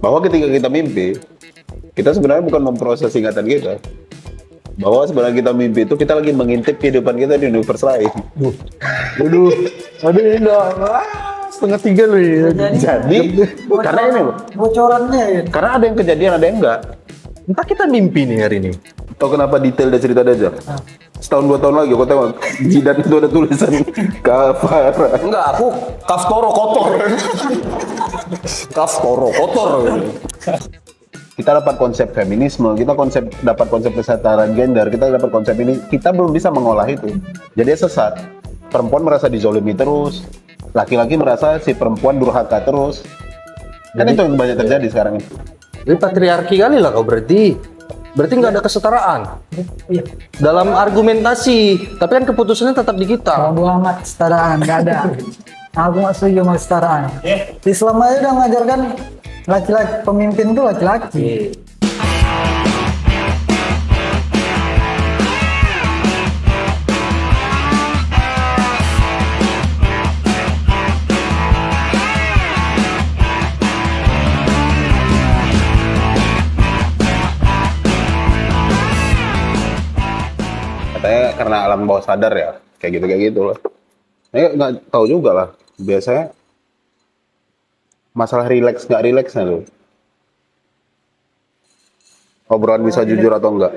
Bahwa ketika kita mimpi, kita sebenarnya bukan memproses ingatan kita. Bahwa sebenarnya kita mimpi itu kita lagi mengintip kehidupan kita di universe lain. Aduh, enggak. Setengah tiga loh ya. Jadi, karena ini loh. Bocorannya ya. Karena ada yang kejadian, ada yang enggak. Entah kita mimpi nih hari ini. Tahu kenapa detail dan cerita aja? Setahun 2 tahun lagi, aku tengok jidat itu ada tulisan kafara. Enggak, aku Kaftoro kotor. Kaftoro kotor. Kita dapat konsep feminisme, kita dapat konsep kesetaraan gender, kita dapat konsep ini, kita belum bisa mengolah itu. Jadi sesat. Perempuan merasa dizolimi terus, laki-laki merasa si perempuan durhaka terus. Kan itu yang banyak terjadi sekarang ini. Ini patriarki kali lah kau berarti. Berarti nggak ada kesetaraan Iya. dalam argumentasi. Tapi kan keputusannya tetap di kita. Bodo amat kesetaraan, nggak ada. Aku nggak setuju sama kesetaraan. Islam aja udah ngajarkan laki-laki pemimpin tuh laki-laki. Katanya karena alam bawah sadar ya, kayak gitu loh. Nggak tahu juga lah. Biasanya masalah rileks nggak rileksnya tuh. Obrolan bisa jujur atau enggak?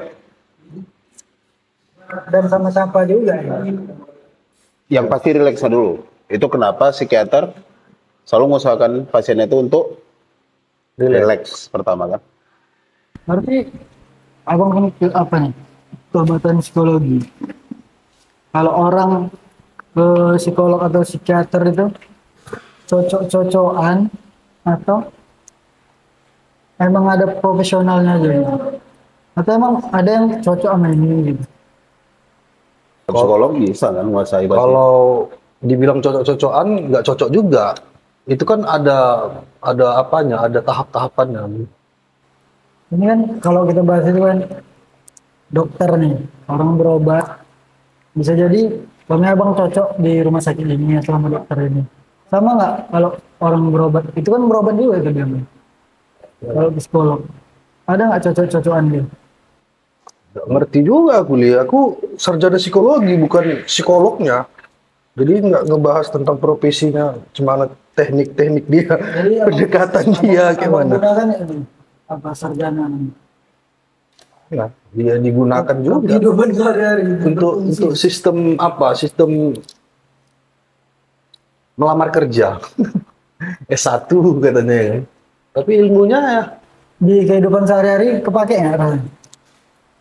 Dan sama siapa juga ya. Yang pasti rileksnya dulu. Itu kenapa psikiater selalu mengusahakan pasiennya itu untuk rileks pertama kan. Berarti abang kan apa nih? Pengobatan psikologi. Kalau orang ke psikolog atau psikiater itu cocok-cocokan atau emang ada profesionalnya aja gitu? Atau emang ada yang cocok sama ini gitu? Psikolog bisa kan menguasai pasien. Kalau dibilang cocok-cocokan, nggak cocok juga. Itu kan ada apanya, ada tahap-tahapannya. Ini kan kalau kita bahas itu kan dokter nih, orang berobat. Bisa jadi bang abang cocok di rumah sakit ini atau sama dokter ini. Sama nggak kalau orang berobat? Itu kan berobat juga itu dia. Kalau psikolog, ada nggak cocok-cocokan dia? Nggak ngerti juga aku lihat. Aku sarjana psikologi, bukan psikolognya. Jadi nggak ngebahas tentang profesinya, cuma teknik-teknik dia, pendekatan dia gimana. Menggunakan itu apa sarjana? Nah, dia digunakan juga Kehidupan sehari-hari. untuk sistem apa? Sistem melamar kerja. S1 katanya kan. Tapi ilmunya ya, Di kehidupan sehari-hari kepake nggak? Ran?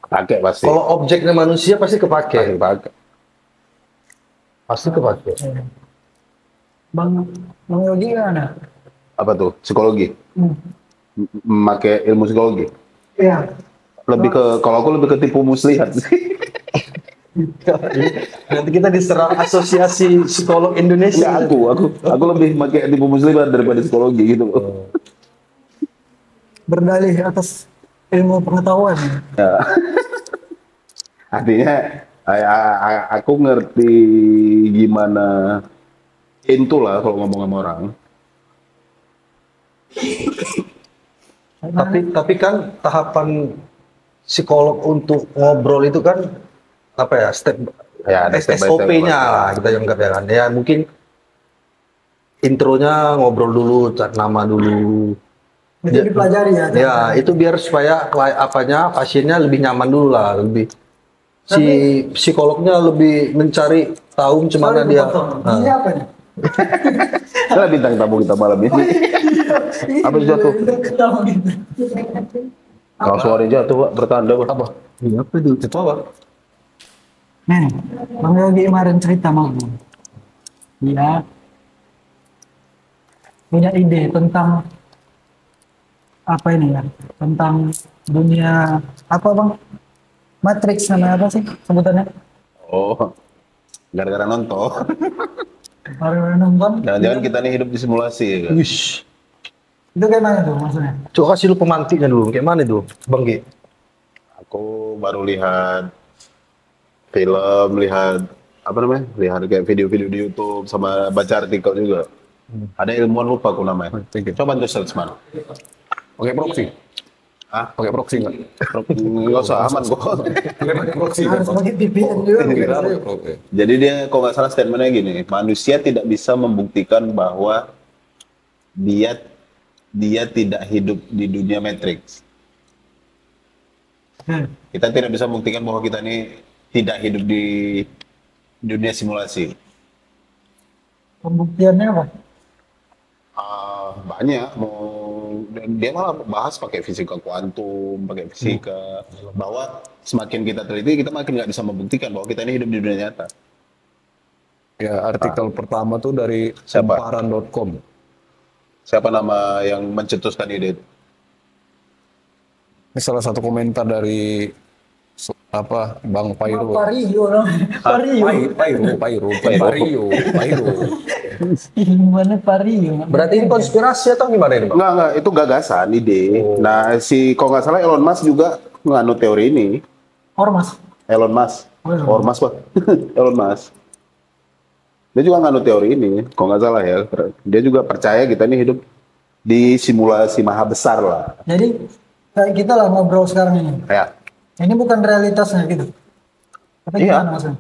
Pakai pasti. kalau objeknya manusia pasti Pasti kepake. pakai. Pasti kepake. Bang Yogi gimana? Apa tuh? Psikologi. Hmm. Memakai ilmu psikologi. Iya. Lebih ke kalau aku lebih ke tipu muslihat sih. Nanti kita diserang asosiasi psikolog Indonesia. Enggak, aku lebih pakai tipu muslihat daripada psikologi gitu. Berdalih atas ilmu pengetahuan. Ya. Artinya aku ngerti gimana intulah kalau ngomong sama orang. Tapi kan tahapan psikolog untuk ngobrol itu kan apa ya, step Ya, ada step by step. SOP-nya lah kita anggap ya kan. Ya mungkin intronya ngobrol dulu, cari nama dulu. Itu dipelajari ya. Ya, itu biar supaya pasiennya lebih nyaman dulu lah, lebih si psikolognya lebih mencari tahu cemana dia. Ini apa nih? Itulah bintang tamu kita malam ini. Apa jatuh? Kalau suaranya jatuh, Pak, bertanda, Pak. Apa? Ini apa itu? Itu apa? Nih, Bang Yogi kemarin cerita sama gue. Dia punya ide tentang apa ini ya? Tentang dunia apa bang? Matrix namanya apa sih sebutannya? Oh, gara-gara nonton. Baru nonton. Jangan-jangan kita nih hidup di simulasi ya kan? Wish. Itu kayak mana tuh maksudnya? Coba kasih lu pemantiknya dulu. Kayak mana itu, Bang G? Aku baru lihat film, lihat apa namanya? Lihat kayak video-video di YouTube sama baca artikel juga. Ada ilmuwan lupa aku namanya. Coba tuh search man. Pakai proxy. Ah, Pakai proxy nggak? nggak usah aman kok. Pakai proxy kan? Harus pakai VPN juga. Kira pakai proxy. Jadi dia kalau nggak salah statementnya gini, manusia tidak bisa membuktikan bahwa dia tidak hidup di dunia Matrix. Kita tidak bisa membuktikan bahwa kita ini tidak hidup di dunia simulasi. Pembuktiannya apa? Banyak, dia malah bahas pakai fisika kuantum, pakai fisika, bahwa semakin kita teliti, kita makin nggak bisa membuktikan bahwa kita ini hidup di dunia nyata. Ya, artikel pertama tuh dari Siapa? semparan.com. Siapa nama yang mencetuskan ide itu? Ini salah satu komentar dari Bang Pairo. Pario namanya. Pario. Pairo. Gimana Pario? Berarti ini konspirasi atau gimana ini, Bang? Enggak, itu gagasan, ide. Nah, kalau nggak salah Elon Musk juga nganut teori ini. Ormas. Elon Musk. Elon Ormas, Pak. Elon Musk. Dia juga nganut teori ini, kalau nggak salah ya. Dia juga percaya kita ini hidup di simulasi maha besar lah. Jadi kayak kita lah ngobrol sekarang ini. Ya, Ini bukan realitasnya gitu. Tapi Iya. gimana maksudnya?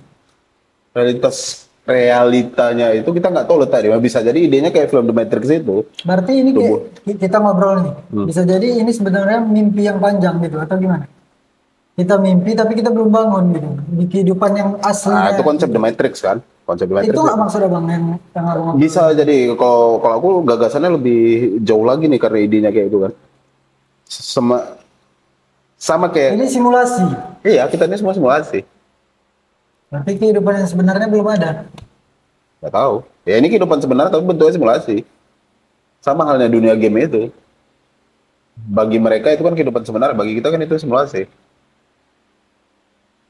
realitanya itu kita nggak tahu letak di mana. Bisa jadi idenya kayak film The Matrix itu. Berarti ini kayak kita ngobrol nih. Bisa jadi ini sebenarnya mimpi yang panjang gitu atau gimana? Kita mimpi tapi kita belum bangun gitu. Di kehidupan yang Nah, aslinya. itu konsep The Matrix kan. Konsep The Matrix. Itu nggak maksudnya Bang yang abang ngobrol? Bisa jadi kalau aku gagasannya lebih jauh lagi nih karena idenya kayak itu kan. Sama kayak Ini simulasi. iya, kita ini semua simulasi. Berarti kehidupan yang sebenarnya belum ada. Nggak tahu. Ya ini kehidupan sebenarnya tapi bentuknya simulasi. Sama halnya dunia game itu. Bagi mereka itu kan kehidupan sebenarnya, bagi kita kan itu simulasi.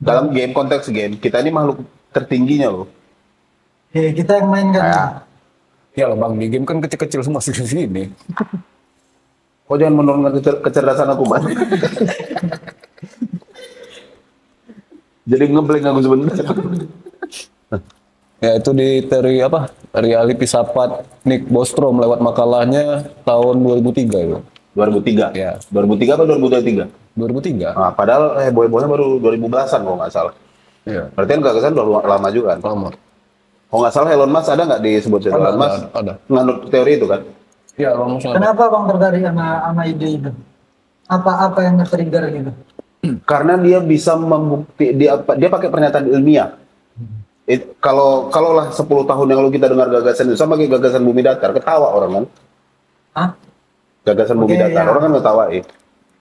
Dalam game, konteks game, kita ini makhluk tertingginya loh. Oke, kita yang main kan. Kayak, Ya lah Bang, di game kan kecil-kecil semua di sini. kok jangan menurunkan kecerdasan aku, Bang. Jadi ngeblank aku sebentar. Ya itu di teori reality Sapat Nick Bostrom lewat makalahnya tahun 2003 itu. 2003? Ya. 2003 atau 2023? 2003. Nah, padahal boy-boynya baru 2010-an kalau nggak salah. Iya. Berarti kan gagasan udah lama juga kan? Lama. Kalau nggak salah Elon Musk ada nggak disebut Elon Musk? Ada. Nganut teori itu kan? Ya, Elon Musk ada. Kenapa Bang tertarik sama ide itu? Apa yang nge-trigger gitu? Karena dia bisa membukti dia pakai pernyataan ilmiah. Kalau lah 10 tahun yang lalu kita dengar gagasan itu sama kayak gagasan bumi datar, ketawa orang kan? Hah? Gagasan bumi Oke, datar, ya. orang kan ketawain.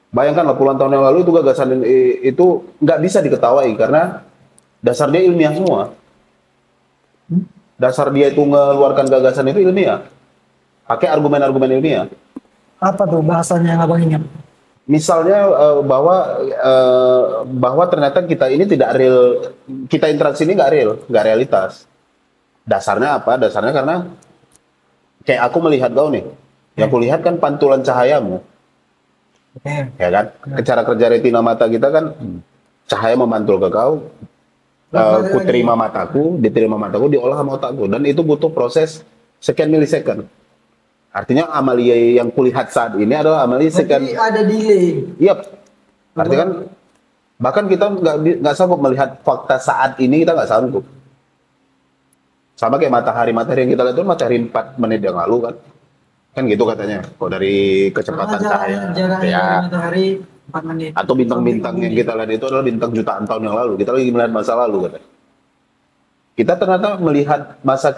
Bayangkanlah puluhan tahun yang lalu itu gagasan itu nggak bisa diketawai karena dasar dia ilmiah semua. Dasar dia itu mengeluarkan gagasan itu ilmiah. Pakai argumen-argumen ilmiah. Apa tuh bahasanya yang abang ingat? Misalnya bahwa ternyata kita ini tidak real, kita interaksi ini nggak real, nggak realitas. Dasarnya apa? Dasarnya karena kayak aku melihat kau nih, yang kulihat kan pantulan cahayamu, Oke. ya kan? Cara kerja retina mata kita kan cahaya memantul ke kau, ku terima mataku, diterima mataku, diolah sama otakku, dan itu butuh proses sekian milisecond. Artinya amalia yang kulihat saat ini adalah amalia sekian. Berarti ada delay. Iya. Artinya kan bahkan kita nggak sanggup melihat fakta saat ini, kita nggak sanggup. Sama kayak matahari yang kita lihat itu matahari 4 menit yang lalu kan. Kan gitu katanya. Kok dari kecepatan cahaya. Jaraknya Ya. dari matahari 4 menit. Atau bintang-bintang yang kita lihat itu adalah bintang jutaan tahun yang lalu. Kita lagi melihat masa lalu katanya. Kita ternyata melihat masa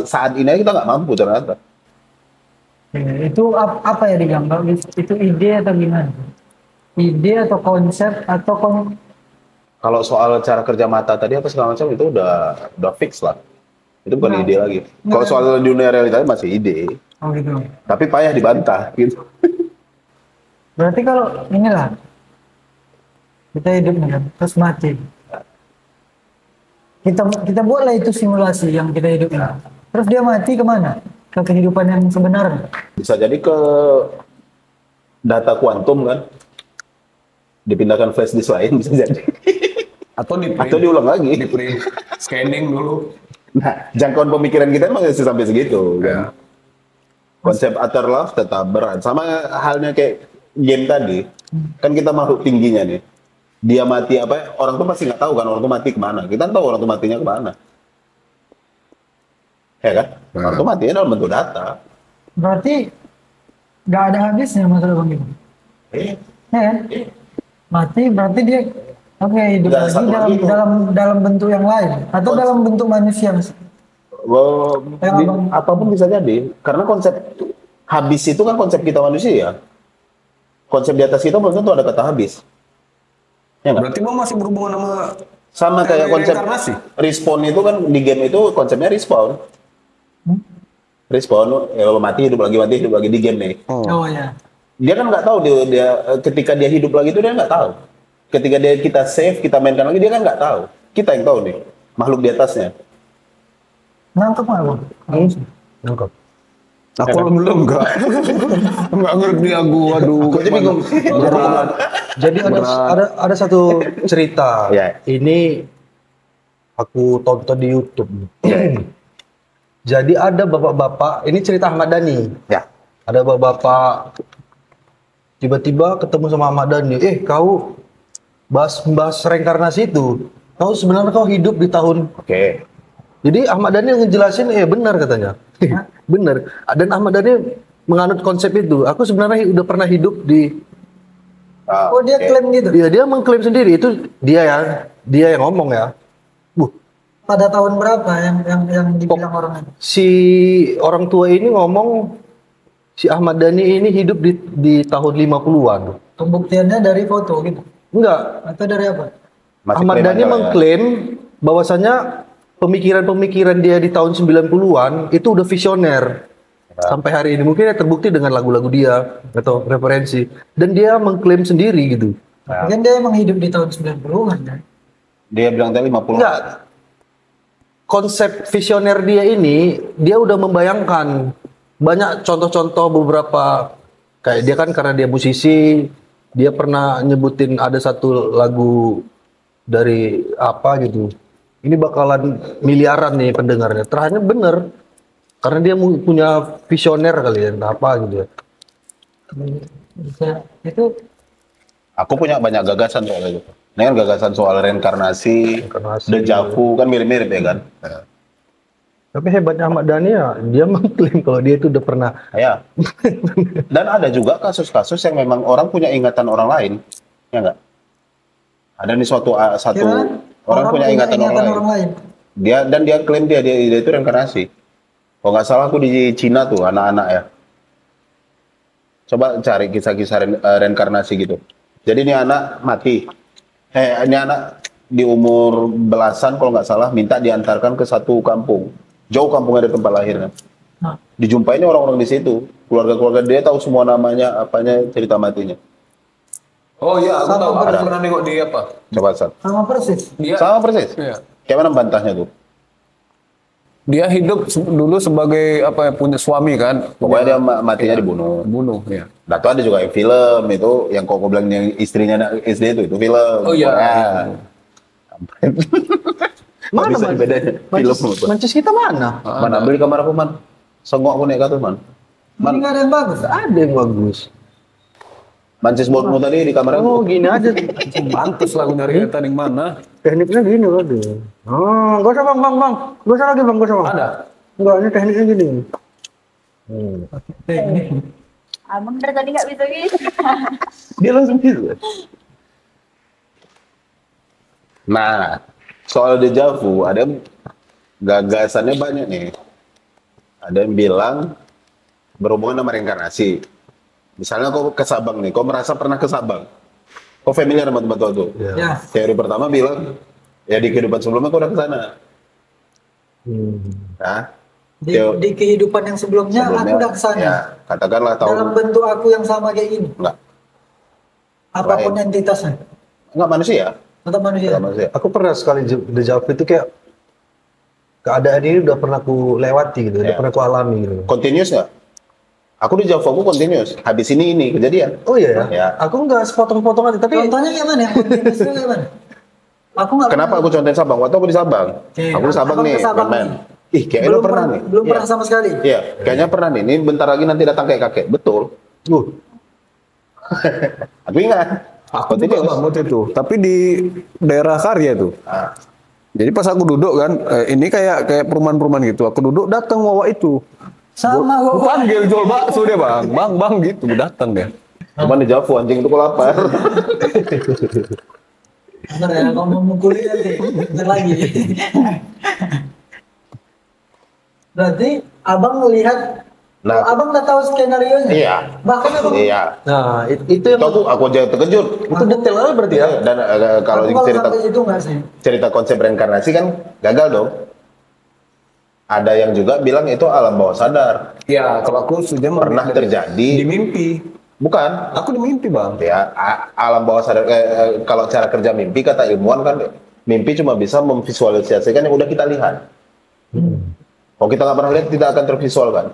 saat ini aja kita nggak mampu ternyata. Oke, itu apa ya dibilang? Itu ide atau gimana? Ide atau konsep atau Kalau soal cara kerja mata tadi apa segala macam itu udah fix lah. Itu bukan Nah, ide lagi. Kalau soal dunia realitanya masih ide, oh gitu. tapi payah dibantah gitu. Berarti kalau inilah kita hidup nih kan, terus mati. Kita buatlah itu simulasi yang kita hidup ini. Terus dia mati kemana? Ke kehidupan yang sebenarnya. Bisa jadi ke data kuantum kan, dipindahkan flash disk lain bisa jadi. Atau Atau diulang lagi. di print scanning dulu. Nah, jangkauan pemikiran kita emang masih sampai segitu kan. Konsep utter love tetap berat. Sama halnya kayak game tadi. Kan kita makhluk tingginya nih. Dia mati apa? Orang tuh pasti nggak tahu kan orang tuh mati kemana. Kita tahu orang tuh matinya kemana. Ya kan? Orang tuh matinya dalam bentuk data. Berarti nggak ada habisnya masalah Bang Gim. Eh, Ya kan? Mati berarti dia hidup Nggak lagi satu dalam lagi. dalam bentuk yang lain atau dalam bentuk manusia. well, Kayak abang- apapun bisa jadi. Karena konsep habis itu kan konsep kita manusia. Konsep di atas kita belum tentu ada kata habis. Ya nggak? Berarti Bang masih berhubungan sama Sama kayak teori konsep reinkarnasi? respawn itu kan di game itu konsepnya respawn. Respawn, ya kalau mati hidup lagi di game nih. Oh ya. Dia kan nggak tahu dia ketika dia hidup lagi itu dia nggak tahu. Ketika kita save, kita mainkan lagi dia kan nggak tahu. Kita yang tahu nih, makhluk di atasnya. Nangkep nggak Bang? Nangkep. Aku alhamdulillah enggak. Enggak ngerti aku. Aduh, Aku aja bingung. Jadi ada satu cerita. Ya. Ini aku tonton di YouTube. Ya. Jadi ada bapak-bapak, ini cerita Ahmad Dhani. Ya. Ada bapak-bapak tiba-tiba ketemu sama Ahmad Dhani. Kau bahas reinkarnasi itu. Kau sebenarnya kau hidup di tahun. Oke. Jadi Ahmad Dhani ngejelasin, benar katanya. Benar. Dan Ahmad Dhani menganut konsep itu. Aku sebenarnya udah pernah hidup di. Oh dia oke. klaim gitu. Iya, dia mengklaim sendiri. Itu dia yang ngomong ya. Pada tahun berapa yang dibilang orang itu? Si orang tua ini ngomong si Ahmad Dhani ini hidup di tahun 50-an. Pembuktiannya dari foto gitu. Enggak, Atau dari apa? Masih Ahmad klaim Dhani aja lah ya. mengklaim bahwasanya pemikiran-pemikiran dia di tahun 90-an itu udah visioner. Sampai hari ini mungkin terbukti dengan lagu-lagu dia atau referensi. Dan dia mengklaim sendiri gitu. Mungkin dia emang hidup di tahun 90-an kan? Dia bilang tadi 50. Enggak. Konsep visioner dia ini, dia udah membayangkan banyak contoh-contoh beberapa, kayak dia kan karena dia musisi, dia pernah nyebutin ada satu lagu dari apa gitu. Ini bakalan miliaran nih pendengarnya. Terakhirnya bener, karena dia punya visioner kali ya, entah apa gitu ya. Bisa. Itu Aku punya banyak gagasan soal itu. Ini kan gagasan soal reinkarnasi, Reinkarnasi. deja vu kan mirip-mirip ya kan. Tapi hebatnya Ahmad Dhani ya, dia mengklaim kalau dia itu udah pernah. Ya. Dan ada juga kasus-kasus yang memang orang punya ingatan orang lain, ya enggak? Ada nih satu kira orang punya ingatan orang lain. Dia klaim dia itu reinkarnasi. Kalau nggak salah aku di Cina tuh anak-anak ya. Coba cari kisah-kisah reinkarnasi gitu. Jadi ini anak mati. Ini anak di umur belasan kalau nggak salah minta diantarkan ke satu kampung. Jauh kampungnya dari tempat lahirnya. Nah, Dijumpainya orang-orang di situ. Keluarga-keluarga dia tahu semua namanya, apanya, cerita matinya. Oh iya, aku Sama tahu. Aku ada. pernah nengok di apa? Coba Sat. sama persis. Dia Sama persis. Iya. Kayak mana bantahnya tuh? Dia hidup dulu sebagai apa ya, punya suami kan. Pokoknya dia matinya dibunuh. Bunuh ya. Nah, tuh ada juga yang film itu, yang kok bilang yang istrinya anak SD itu film. Oh iya. Nah. Mana, Bisa Man? bedanya film apa? Mancis kita mana? Man, ambil di kamar aku, Man. Sengok aku naik ke atas, Man. Ini nggak ada yang bagus. Ada yang bagus. Mancis boardmu tadi di kamar Oh, aku. gini aja. Pantes lah aku nyari eta yang mana. Tekniknya gini loh deh. Oh, gak usah bang. Gak usah lagi bang, gak usah bang. Ada. Enggak, ini tekniknya gini. Teknik. Abang dari tadi nggak bisa gitu. Dia langsung gitu. Nah, soal deja vu, ada gagasannya banyak nih. Ada yang bilang berhubungan sama reinkarnasi. Misalnya kau ke Sabang nih, kau merasa pernah ke Sabang. Kau familiar sama tempat itu? Ya. Teori pertama bilang, ya di kehidupan sebelumnya kau udah ke sana. Nah, Di kehidupan yang sebelumnya, aku udah kesana. ya, katakanlah Dalam tahun, bentuk aku yang sama kayak gini. enggak, Apapun entitasnya. enggak manusia. Tetap manusia. Enggak manusia. Aku pernah sekali deja vu itu kayak keadaan ini udah pernah ku lewati gitu, udah Ya. pernah ku alami gitu. Continuous nggak? Aku di Java aku continuous. Habis ini kejadian. Oh iya ya? Ya. Aku nggak sepotong-potong aja, tapi Contohnya kayak mana? Yang kontinus itu kayak mana? Aku nggak Kenapa aku contohin Sabang? Waktu aku di Sabang. Oke, Aku di Sabang abang nih, ke Sabang main. nih. Ih, kayaknya lo pernah nih. Belum Iya. pernah sama sekali. Iya, kayaknya pernah nih. Ini bentar lagi nanti datang kayak kakek. Betul. Aku ingat. Aku Waktu juga itu, bang waktu itu, tapi di daerah Karya tuh. Ah, Jadi pas aku duduk kan, ini kayak perumahan-perumahan gitu. Aku duduk datang wawa itu. Sama Aku gua. panggil jual bakso dia bang gitu, datang dia. cuman di Javu anjing itu aku lapar. Bentar ya, kalau mau mukuli nanti. Bentar lagi. Berarti abang melihat, Nah. abang udah tahu skenario nya. Iya. Bahkan abang. Iya. Nah, itu Itu yang aku aja terkejut. itu detail banget berarti ya. Dan kalau Aku cerita sampai situ nggak sih? cerita konsep reinkarnasi kan gagal dong. Ada yang juga bilang itu alam bawah sadar. Ya kalau aku sudah Pernah terjadi. di mimpi. Bukan. Aku di mimpi bang. Ya, alam bawah sadar kalau cara kerja mimpi kata ilmuwan kan mimpi cuma bisa memvisualisasikan yang udah kita lihat. Kalau kita nggak pernah lihat tidak akan tervisualkan.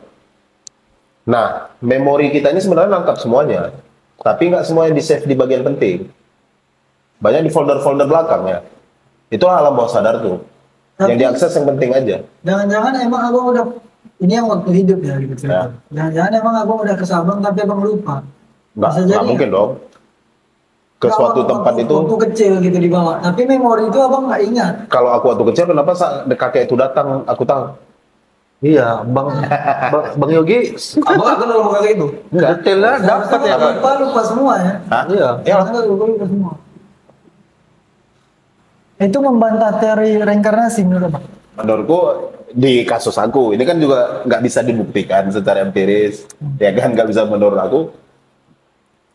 Nah, memori kita ini sebenarnya lengkap semuanya, tapi nggak semuanya di save di bagian penting. Banyak di folder-folder belakang ya. Itulah alam bawah sadar tuh. Yang Tapi- diakses yang penting aja. Jangan-jangan emang abang udah, ini yang waktu hidup ya gitu cerita. Jangan-jangan emang abang udah ke Sabang tapi abang lupa. Nggak mungkin dong. Ke Nggak, suatu waktu- tempat itu. waktu kecil gitu dibawa. Tapi memori itu abang nggak ingat. Kalau aku waktu kecil, kenapa saat kakek itu datang, aku tahu. Iya, Bang Yogi, Abang akan dalam kakek itu. detailnya dapat ya. Kalau lupa semua ya. Hah? Iya. Ya, Jangan lupa semua. Itu membantah teori reinkarnasi menurut abang. menurutku di kasus aku ini kan juga nggak bisa dibuktikan secara empiris, ya kan nggak bisa menurut aku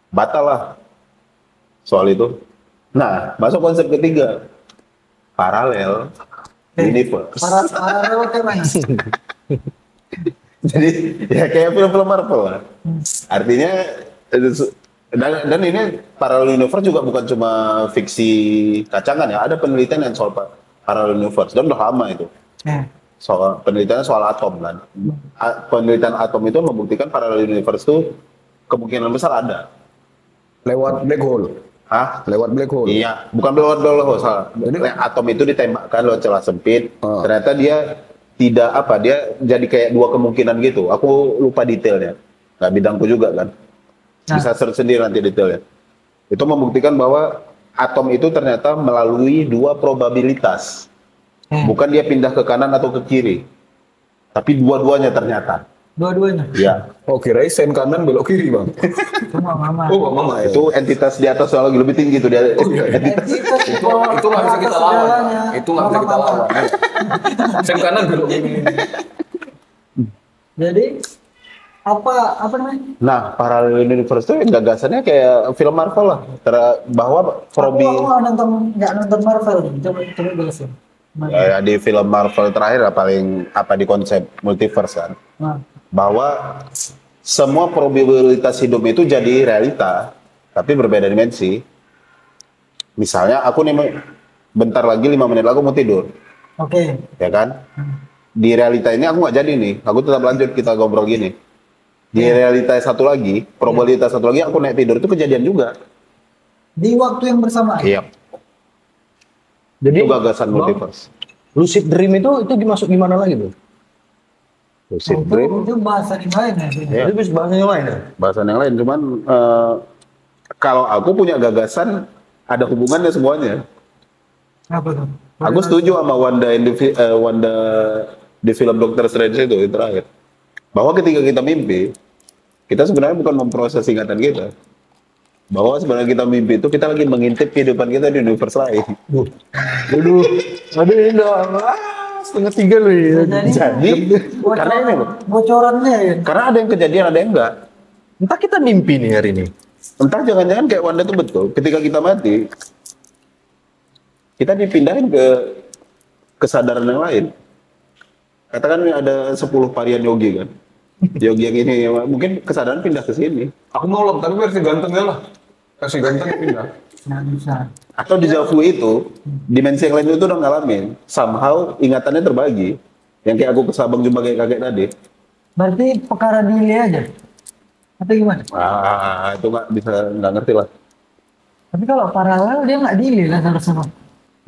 batal lah soal itu. Nah, masuk konsep ketiga, paralel universe. Paralel kayak mana? Jadi ya kayak film-film Marvel lah. Artinya dan ini parallel universe juga bukan cuma fiksi kacangan ya. Ada penelitian yang soal parallel universe dan udah lama itu. Soal penelitiannya soal atom kan. Penelitian atom itu membuktikan parallel universe itu kemungkinan besar ada. Lewat black hole. Hah? Lewat black hole. Iya, bukan black hole, salah. Atom itu ditembakkan lewat celah sempit. Ternyata dia tidak dia jadi kayak dua kemungkinan gitu. Aku lupa detailnya. Nggak bidangku juga kan. Bisa search sendiri nanti detailnya. Itu membuktikan bahwa atom itu ternyata melalui dua probabilitas. Bukan dia pindah ke kanan atau ke kiri. Tapi dua-duanya ternyata. Dua-duanya. Ya. Oh kirain sen kanan belok kiri bang. Cuma mama. Oh mama ya. Itu entitas di atas lagi lebih tinggi tuh dia. Entitas. itu nggak bisa kita lawan. Itu nggak bisa kita lawan. Sen kanan belok kiri. Jadi apa namanya? Nah, parallel universe itu gagasannya kayak film Marvel lah. Bahwa Aku nggak nonton Marvel. Coba jelasin. ya, di film Marvel terakhir lah paling di konsep multiverse kan. Nah, Bahwa semua probabilitas hidup itu jadi realita, tapi berbeda dimensi. Misalnya aku nih bentar lagi 5 menit lagi mau tidur, oke. ya kan? Di realita ini aku nggak jadi nih, aku tetap lanjut kita ngobrol gini. Di realita satu lagi, probabilitas satu lagi aku naik tidur itu kejadian juga. Di waktu yang bersamaan. Iya. Jadi Itu gagasan multiverse. lucid dream itu dimasuk gimana lagi tuh? Lucid dream. Itu bahasa yang lain ya. Iya. Itu bisa bahasanya lain ya? Bahasan yang lain, cuman kalau aku punya gagasan ada hubungannya semuanya. Apa tuh? Aku setuju sama Wanda di film Doctor Strange itu yang terakhir. Bahwa ketika kita mimpi, kita sebenarnya bukan memproses ingatan kita. Bahwa sebenarnya kita mimpi itu kita lagi mengintip kehidupan kita di universe lain. Aduh, ini dong. Setengah 3 loh ya. Jadi, karena ini loh, Bocorannya ya. karena ada yang kejadian, ada yang enggak. Entah kita mimpi nih hari ini. Entah jangan-jangan kayak Wanda itu betul. Ketika kita mati, kita dipindahin ke kesadaran yang lain. Katakan ada 10 varian yogi kan. Yogi yang ini mungkin kesadaran pindah ke sini. Aku mau loh, tapi versi gantengnya lah. Versi ganteng pindah. Nggak bisa. Atau di Javu itu, dimensi yang lain itu udah ngalamin. Somehow ingatannya terbagi. Yang kayak aku ke Sabang jumpa kayak kakek tadi. Berarti perkara delay aja. Atau gimana? Itu nggak ngerti lah. Tapi kalau paralel dia nggak delay lah harusnya.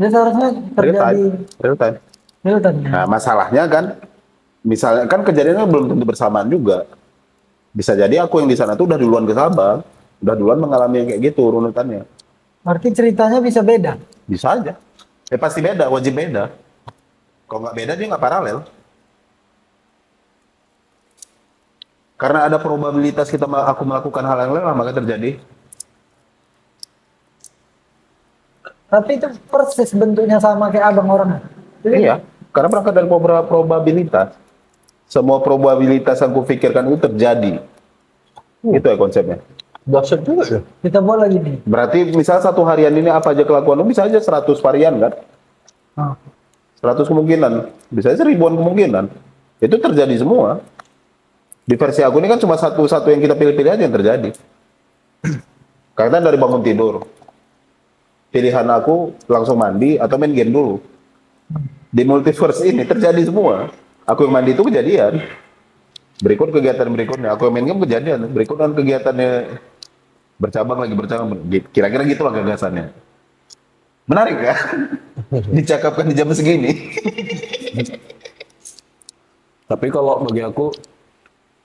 Dia seharusnya Real terjadi time. Real time. real time ya. Nah, masalahnya kan, misalnya kan kejadiannya belum tentu bersamaan juga. Bisa jadi aku yang di sana tuh udah duluan ke Sabang, udah duluan mengalami yang kayak gitu runutannya. Berarti ceritanya bisa beda. Bisa aja. Pasti beda, wajib beda. Kalau nggak beda dia nggak paralel. Karena ada probabilitas aku melakukan hal yang lain maka terjadi. Tapi itu persis bentuknya sama kayak abang orang. Jadi, Iya, karena berangkat dari probabilitas. Semua probabilitas yang kupikirkan itu terjadi. Itu ya konsepnya. Dahsyat juga ya. kita buat lagi nih. Berarti misal satu harian ini apa aja kelakuan lu bisa aja 100 varian kan? Oh. 100 kemungkinan, bisa aja ribuan kemungkinan. Itu terjadi semua. Di versi aku ini kan cuma satu-satu yang kita pilih-pilih aja yang terjadi. Karena dari bangun tidur, pilihan aku langsung mandi atau main game dulu. Di multiverse ini terjadi semua. Aku yang mandi itu kejadian. Berikut kegiatan berikutnya. Aku yang main game kejadian. Berikutnya kegiatannya bercabang lagi bercabang. Kira-kira gitulah gagasannya. Menarik ya? Dicakapkan di jam segini. Tapi kalau bagi aku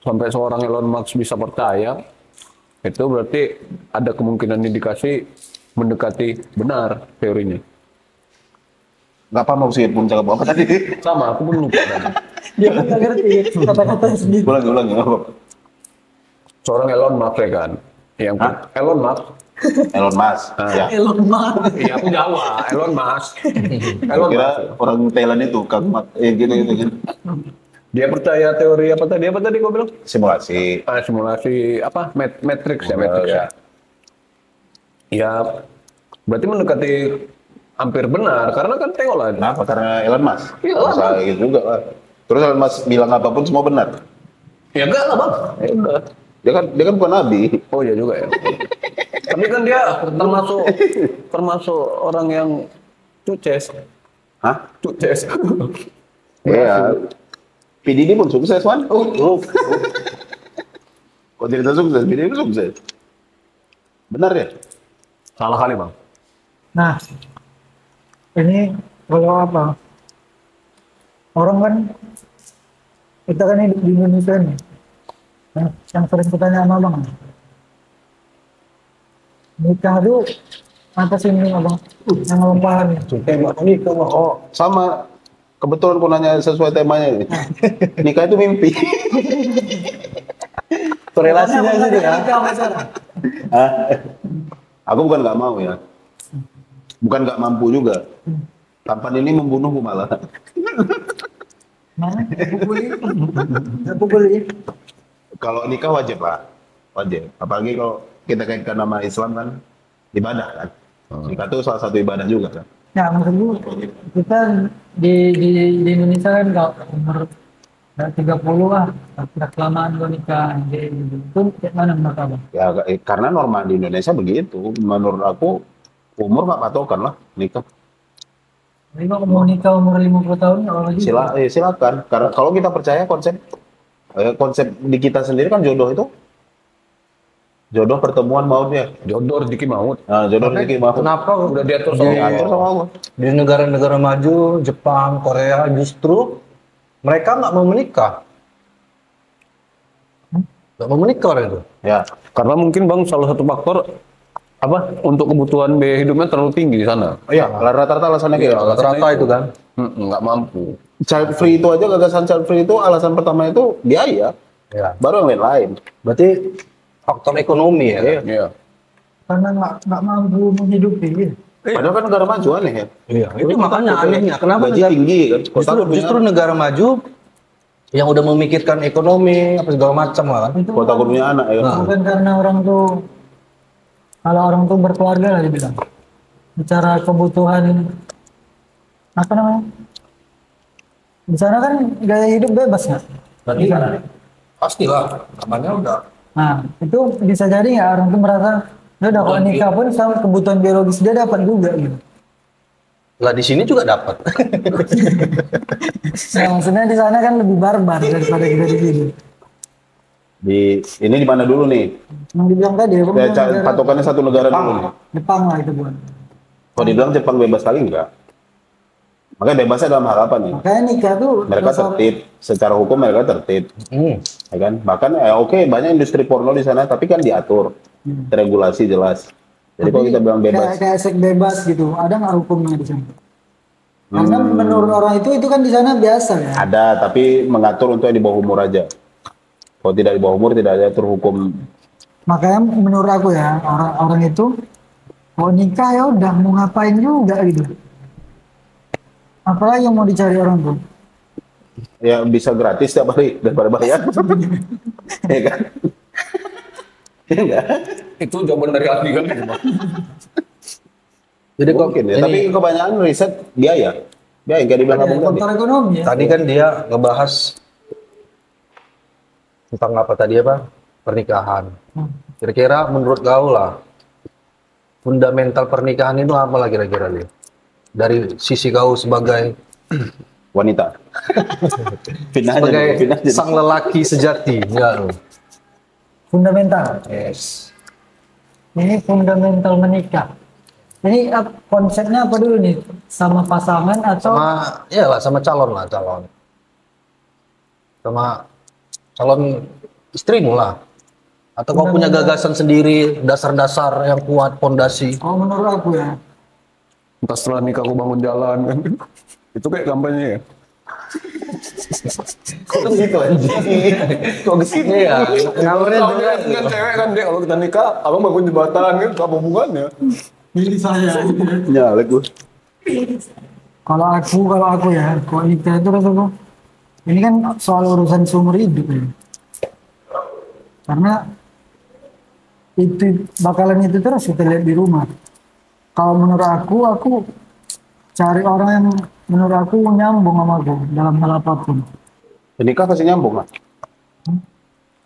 sampai seorang Elon Musk bisa percaya, itu berarti ada kemungkinan indikasi mendekati benar teorinya. Nggak apa mau sih pun cakap apa tadi? Sama, aku pun lupa tadi. Dia kan nggak ngerti kata-kata sendiri. Ulang nggak apa. Seorang Elon Musk ya kan, yang Elon Musk. Elon Musk. Ya. Elon Musk. Iya, aku Jawa, Elon Musk. Elon Kira Musk. orang Thailand itu Kang Mat, gitu kan. Dia percaya teori apa tadi? Apa tadi kau bilang? Simulasi. Simulasi apa? Matrix ya, Matrix Ya. ya. Ya, berarti mendekati hampir benar karena kan tengoklah. Kenapa? Karena Elon Musk. Iya, Masa Elon gitu juga lah. Terus Elon Musk bilang apapun semua benar. Ya enggak lah bang. Ya udah. Dia kan bukan nabi. Oh iya juga ya. Tapi kan dia termasuk orang yang sukses. Hah? Sukses. Iya. PDD pun sukses, Wan. Kok cerita sukses? PDD pun sukses. Benar ya? Salah kali bang. Nah, ini kalau apa? Orang kan, kita kan hidup di Indonesia nih. Yang sering kutanya sama abang, nikah tuh apa sih ini abang? Yang abang paham ya? Nikah mah. Oh, sama. Kebetulan aku nanya sesuai temanya ini. Nikah itu mimpi. Korelasinya gitu ya. Nikah masalah. Hah? Aku bukan nggak mau ya. Bukan nggak mampu juga. Tampan ini membunuhku malah. Mana? Pukuli. Kalau nikah wajib lah. Wajib. Apalagi kalau kita kaitkan nama Islam kan ibadah kan. Nikah itu salah satu ibadah juga kan. Ya maksud gue, kita di Indonesia kan kalau umur 30 lah, udah kelamaan gue nikah. Itu kayak mana menurut abang? Ya karena norma di Indonesia begitu. Menurut aku umur nggak patokan lah nikah. Jadi kalau mau nikah umur 50 tahun nggak apa-apa juga. Silakan. Karena kalau kita percaya konsep di kita sendiri kan jodoh pertemuan mautnya. Jodoh rezeki maut. Nah, jodoh rezeki maut. Kenapa Udah diatur sama Di- Allah. Diatur sama Allah. di negara-negara maju, Jepang, Korea, justru mereka nggak mau menikah. Nggak mau menikah orang itu. Ya. Karena mungkin bang salah satu faktor apa untuk kebutuhan biaya hidupnya terlalu tinggi di sana. Iya, rata-rata alasannya kayak gitu. Rata-rata itu kan. Nggak mampu. Child free itu aja, gagasan child free itu alasan pertama itu biaya. Ya. Baru yang lain-lain. Berarti faktor ekonomi ya. Iya. Iya. Karena nggak mampu menghidupi. Ya. Padahal kan negara maju aneh ya. Iya. Itu makanya anehnya. Kenapa Gaji negara, tinggi kan. Kota justru negara maju yang udah memikirkan ekonomi apa segala macam lah kan. Itu kota punya anak ya. bukan karena orang tuh, kalau orang tuh berkeluarga lah dibilang. Bicara kebutuhan, apa namanya? Di sana kan gaya hidup bebas nggak? Di sana. Pastilah. Namanya udah. Nah, itu bisa jadi nggak orang tuh merasa, ya udah kalau nikah pun sama kebutuhan biologis dia dapat juga gitu. Lah di sini juga dapat. Nah, maksudnya di sana kan lebih barbar daripada kita di sini. Ini di mana dulu nih? Yang dibilang tadi, aku Ya, bilang negara patokannya satu negara dulu nih. Jepang lah itu bukan. Kalau dibilang Jepang bebas kali enggak? Makanya bebasnya dalam hal apa nih? Makanya nikah tuh Mereka dasar- tertib, secara hukum mereka tertib, ya kan? Bahkan oke, banyak industri porno di sana, tapi kan diatur, regulasi jelas. Jadi kalau tapi kita bilang bebas, kayak seks bebas gitu, ada nggak hukumnya di sana? Karena menurut orang itu kan di sana biasa ya. ada, tapi mengatur untuk yang di bawah umur aja. Kalau tidak di bawah umur tidak ada terhukum. Makanya menurut aku ya orang-orang itu mau nikah ya udah mau ngapain juga gitu. Apalagi yang mau dicari orang tuh. Ya bisa gratis tiap hari daripada bayar. Ya kan? Ya enggak? Itu jawaban dari ahli kan. Jadi kok Mungkin ya, ini, tapi kebanyakan riset biaya. Biaya yang kayak dibilang Ya, Abang tadi. faktor ekonomi ya. tadi kan dia ngebahas tentang apa tadi apa? Pernikahan. Kira-kira menurut kau lah, fundamental pernikahan itu apa lah kira-kira dia? Dari sisi kau sebagai Wanita. Pindah aja sebagai dulu, pindah aja dulu. sang lelaki sejati, ya lo. Fundamental. Yes. Ini fundamental menikah. Ini konsepnya apa dulu nih? Sama pasangan atau Sama ya lah, sama calon lah, calon. Sama calon istrimu lah. Atau kau punya gagasan sendiri, dasar-dasar yang kuat, pondasi. kalau menurut aku ya, Entah setelah nikah aku bangun jalan kan. Itu kayak kampanye ya. Kok gitu anjing? Kok gitu Iya, ngawurnya Kalau dia kan cewek kan dia kalau kita nikah, abang bangun jembatan kan, apa hubungannya? milih saya. Nyalek gue. Kalau aku ya, kalau nikah itu rasaku, ini kan soal urusan seumur hidup ya. Karena itu bakalan itu terus kita lihat di rumah. Kalau menurut aku cari orang yang menurut aku nyambung sama aku dalam hal apapun. Nikah pasti nyambung lah.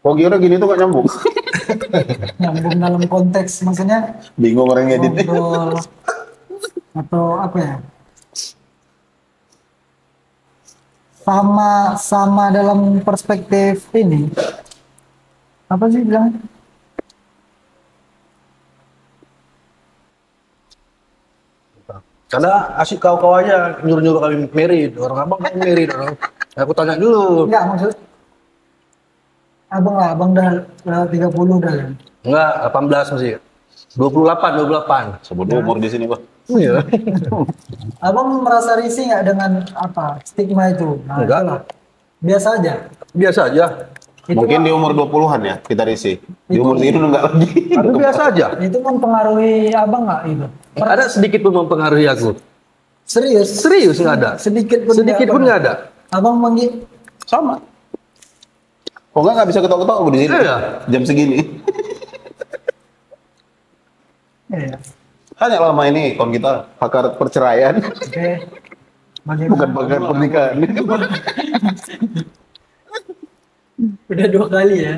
Kok kira gini tuh gak nyambung? Nyambung dalam konteks maksudnya Bingung orang ngedit. ngobrol atau apa ya? Sama dalam perspektif ini. Apa sih bilang? Karena asik kau aja nyuruh-nyuruh kami married, orang abang kan married orang. Aku tanya dulu. Enggak maksud abang dah 30 dah kan. Enggak, 18 masih. 28. Sebut umur di sini, Pak. Iya. Abang merasa risih nggak dengan apa stigma itu? Nah, Enggak. itulah. Biasa aja. Biasa aja. Itu Mungkin di umur 20-an ya kita risih. Di umur segitu enggak lagi. Tapi biasa aja. itu mempengaruhi abang nggak itu? Ada sedikit pun mempengaruhi aku. Serius? Serius nggak ada. Sedikit pun Sedikit pun nggak ada. Abang manggil Sama. Kok nggak bisa ketawa-ketawa aku di sini? Iya. Jam segini. ya. Hanya lama ini kon kita pakar perceraian, Oke. Bagaimana? bukan pakar pernikahan. Udah 2 kali ya.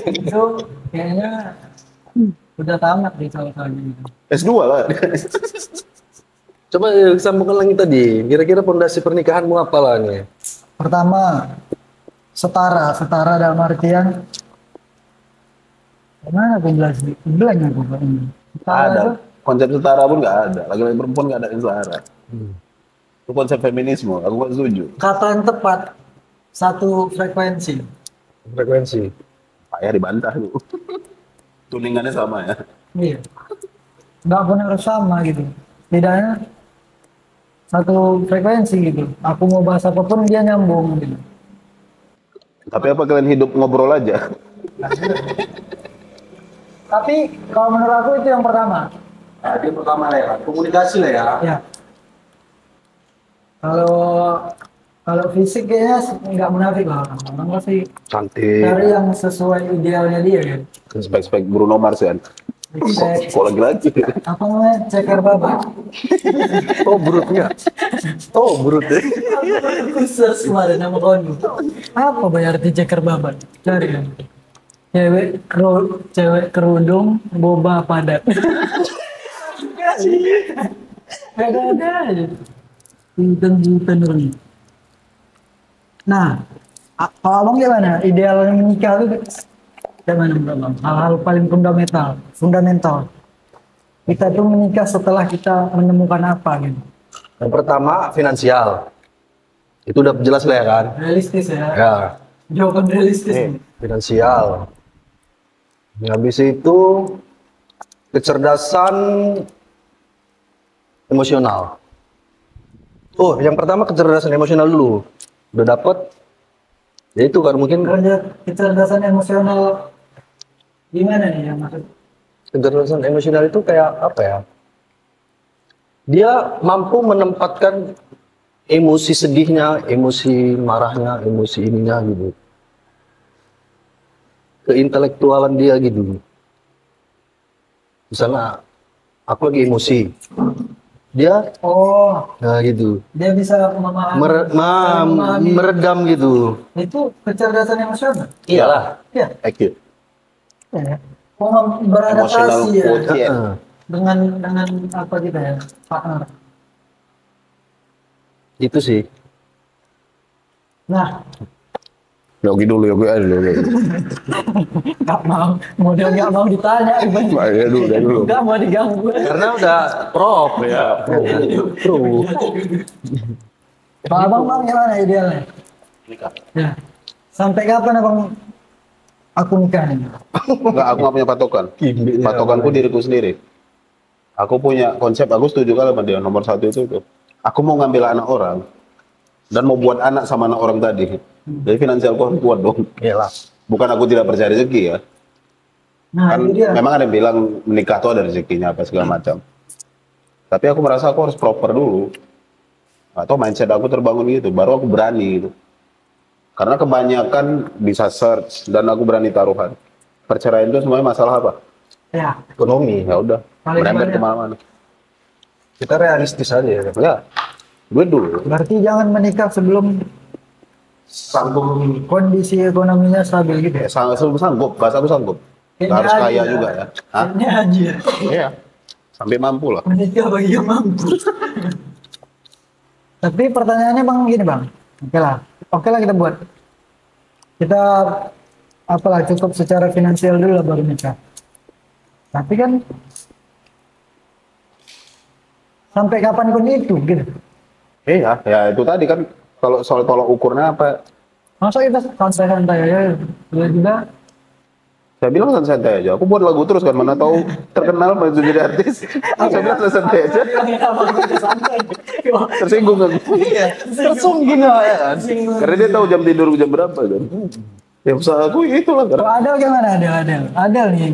Itu kayaknya udah tamat di soal-soal gitu. S2 lah. Coba sambungkan lagi tadi. Kira-kira pondasi pernikahanmu apa lah nih? Pertama, setara dalam artian gimana aku bilang aku Pak, ini. Setara Ada. tuh, Konsep setara pun nggak ada. Laki-laki perempuan nggak ada yang setara. Itu konsep feminisme. Aku nggak setuju. kata yang tepat, satu frekuensi. Frekuensi. Payah dibantah lu. Tuningannya sama ya. Iya. Nggak pun harus sama gitu. Bedanya satu frekuensi gitu. Aku mau bahas apapun dia nyambung gitu. Tapi apa kalian hidup ngobrol aja? Tapi kalau menurut aku itu yang pertama. Jadi pertama lah ya, komunikasi lah ya. Ya. Kalau fisik kayaknya nggak munafik lah orang pasti Cantik. cari yang sesuai idealnya dia kan. Spek-spek Bruno Mars kan? Cek, Kok lagi-lagi? apa namanya ceker baba. Oh brutnya. Oh brut deh. Aku search kemarin nama kawan. Apa bayar di ceker baba? Cari kan. Cewek kerudung boba padat. Ada aja. Punten orang. Nah, kalau abang gimana? Idealnya menikah itu gimana menurut abang? Hal-hal paling fundamental. Kita tuh menikah setelah kita menemukan apa gitu. Yang pertama finansial. Itu udah jelas lah ya kan? Realistis ya. Ya, Jawaban realistis nih. finansial. Habis itu kecerdasan emosional. Oh, yang pertama kecerdasan emosional dulu. Udah dapet. Ya itu kan mungkin Kecerdasan emosional gimana nih yang maksud? kecerdasan emosional itu kayak apa ya? Dia mampu menempatkan emosi sedihnya, emosi marahnya, emosi ininya gitu. Keintelektualan dia gitu. Misalnya aku lagi emosi. Dia Oh, gitu. dia bisa memahami. Meredam gitu. Itu kecerdasan emosional. Iyalah. Ya, IQ. ya. Emotional Beradaptasi ya quotient. Heeh. dengan apa kita ya partner. Itu sih. Nah, Yogi dulu, Yogi aja dulu. nggak mau, model nggak mau ditanya, Dia dulu. nggak mau diganggu. Karena udah prop ya. Pro. Pak Abang bang gimana idealnya? Ya. Sampai kapan abang aku nikah nih? Enggak, aku nggak punya patokan. Patokanku diriku sendiri. Aku punya konsep, aku setuju kalau sama dia. Nomor satu itu. Aku mau ngambil anak orang dan mau buat anak sama anak orang tadi. Jadi finansialku harus kuat dong. Iyalah. Bukan aku tidak percaya rezeki ya. Nah Kan itu dia. memang ada yang bilang menikah tuh ada rezekinya apa segala macam. Tapi aku merasa aku harus proper dulu. Atau mindset aku terbangun gitu, baru aku berani gitu. Karena kebanyakan bisa search dan aku berani taruhan. Perceraian itu semuanya masalah apa? Ya, Ekonomi. Ya udah, Paling merembet banyak. kemana-mana. Kita realistis aja ya. Ya, duit dulu. berarti jangan menikah sebelum Sanggup, kondisi ekonominya stabil gitu ya. sanggup, bahasa aku sanggup. Nggak Kayaknya harus kaya aja. juga ya. Hah? Kayaknya aja. Iya, sampai mampu lah. Menikah bagi yang mampu. Tapi pertanyaannya bang gini bang, oke lah kita buat. Kita apalah cukup secara finansial dulu lah baru nikah. Tapi kan sampai kapan pun itu gitu. Iya, ya itu tadi kan kalau soal tolak ukurnya apa? Masa kita santai-santai aja, tiba-tiba Saya bilang santai aja. Aku buat lagu terus kan, mana tahu terkenal maju jadi artis. Saya bilang santai aja. Tersinggung kan? Tersung gini lah ya kan. Karena dia tahu jam tidur jam berapa kan. Ya usaha aku itulah Kalau kan. Adel gimana Adel nih.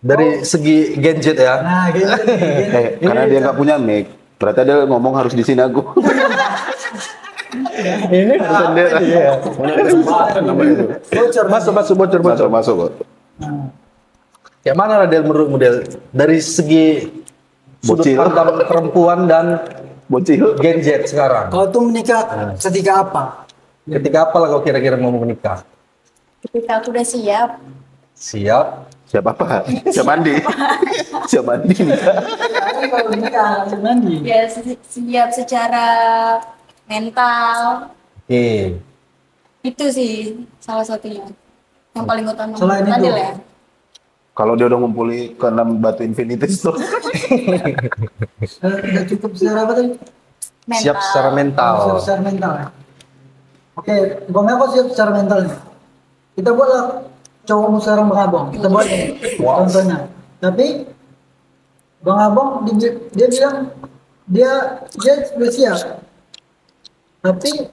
Dari segi gadget ya. Nah gitu. Karena dia nggak punya mic, berarti dia ngomong harus di sini aku. Ini Sendiri. masuk bocor. Masuk kok. Kayak mana Radel menurut model dari segi sudut Bocil. pandang perempuan dan Bocil. gadget sekarang? Kau tuh menikah ketika apa? Ketika apa lah kau kira-kira mau menikah? Ketika aku udah siap, Siap. Siapa apa? Siap mandi. Siap mandi nih. Kalau nikah langsung mandi. ya siap secara mental. Oke. Itu sih salah satunya. Yang paling utama. Selain itu? Adil ya. Kalau dia udah ngumpuli ke 6 batu Infinity Stone. Udah cukup secara apa tadi? Mental. Siap secara mental. Siap secara mental ya. Oke, gomnya kok siap secara mentalnya. Kita buatlah cowokmu sekarang Bang Abang. Kita buat contohnya. Tapi Bang Abang dia bilang dia sudah siap. Tapi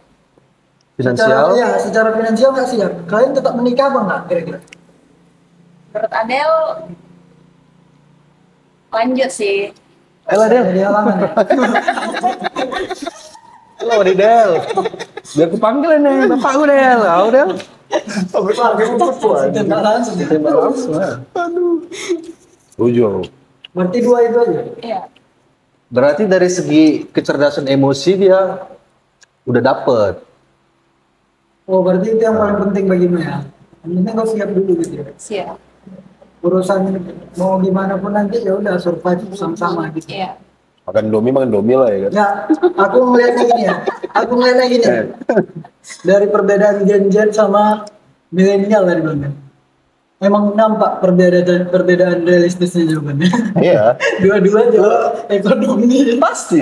Finansial. secara finansial nggak siap. Kalian tetap menikah bang nggak kira-kira? Menurut Adel lanjut sih. Ayolah Del. Jadi halangan ya. Halo Del. Biar aku panggil nih bapakku Del. Ayo Del. Tembak langsung. Tembak langsung. Setuju. Berarti dua itu aja. Iya. Berarti dari segi kecerdasan emosi dia udah dapet. Oh berarti itu yang paling penting bagimu ya. Yang penting kau siap dulu gitu. Ya. Siap. Urusan mau gimana pun nanti ya udah survive sama-sama gitu. Iya. Makan domi lah ya kan. Ya, aku ngeliatnya gini ya. Aku ngeliatnya gini. Dari perbedaan gen-gen sama milenial tadi bang. memang nampak perbedaan realistisnya jawabannya. Iya. Dua-dua jawab ekonomi. Pasti.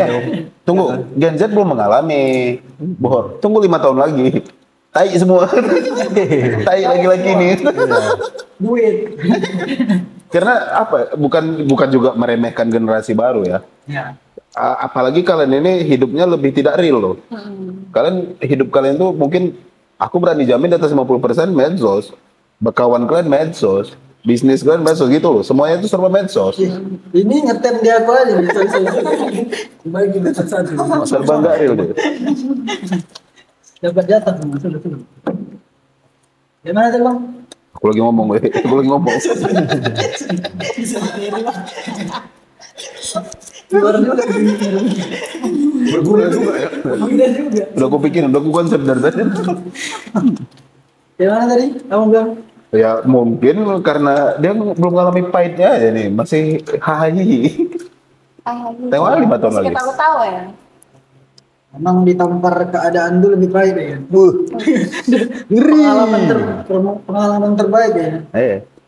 Tunggu, Gen Z belum mengalami. Bohor. Tunggu 5 tahun lagi. Tai semua. Tai lagi-lagi nih. Duit. Karena apa? Bukan juga meremehkan generasi baru ya. Ya. Apalagi kalian ini hidupnya lebih tidak real loh. Hidup kalian tuh mungkin aku berani jamin di atas 50% medsos. Berkawan kalian medsos, bisnis kalian medsos gitu loh. Semuanya itu serba medsos. Ini ngetem dia aku aja. Baik kita satu. Serba nggak real deh. Dapat jatah sama sudah. Gimana tuh bang? Aku lagi ngomong, Luar juga. Berguna juga ya. Berguna juga. Udah aku pikirin, udah aku konsep dari tadi. Gimana tadi? Kamu bilang? Ya mungkin karena dia belum mengalami pahitnya aja nih, masih hahi. Tengok aja 5 tahun lagi. Kita tahu ya. Emang ditampar keadaan dulu lebih baik ya. Pengalaman terbaik ya.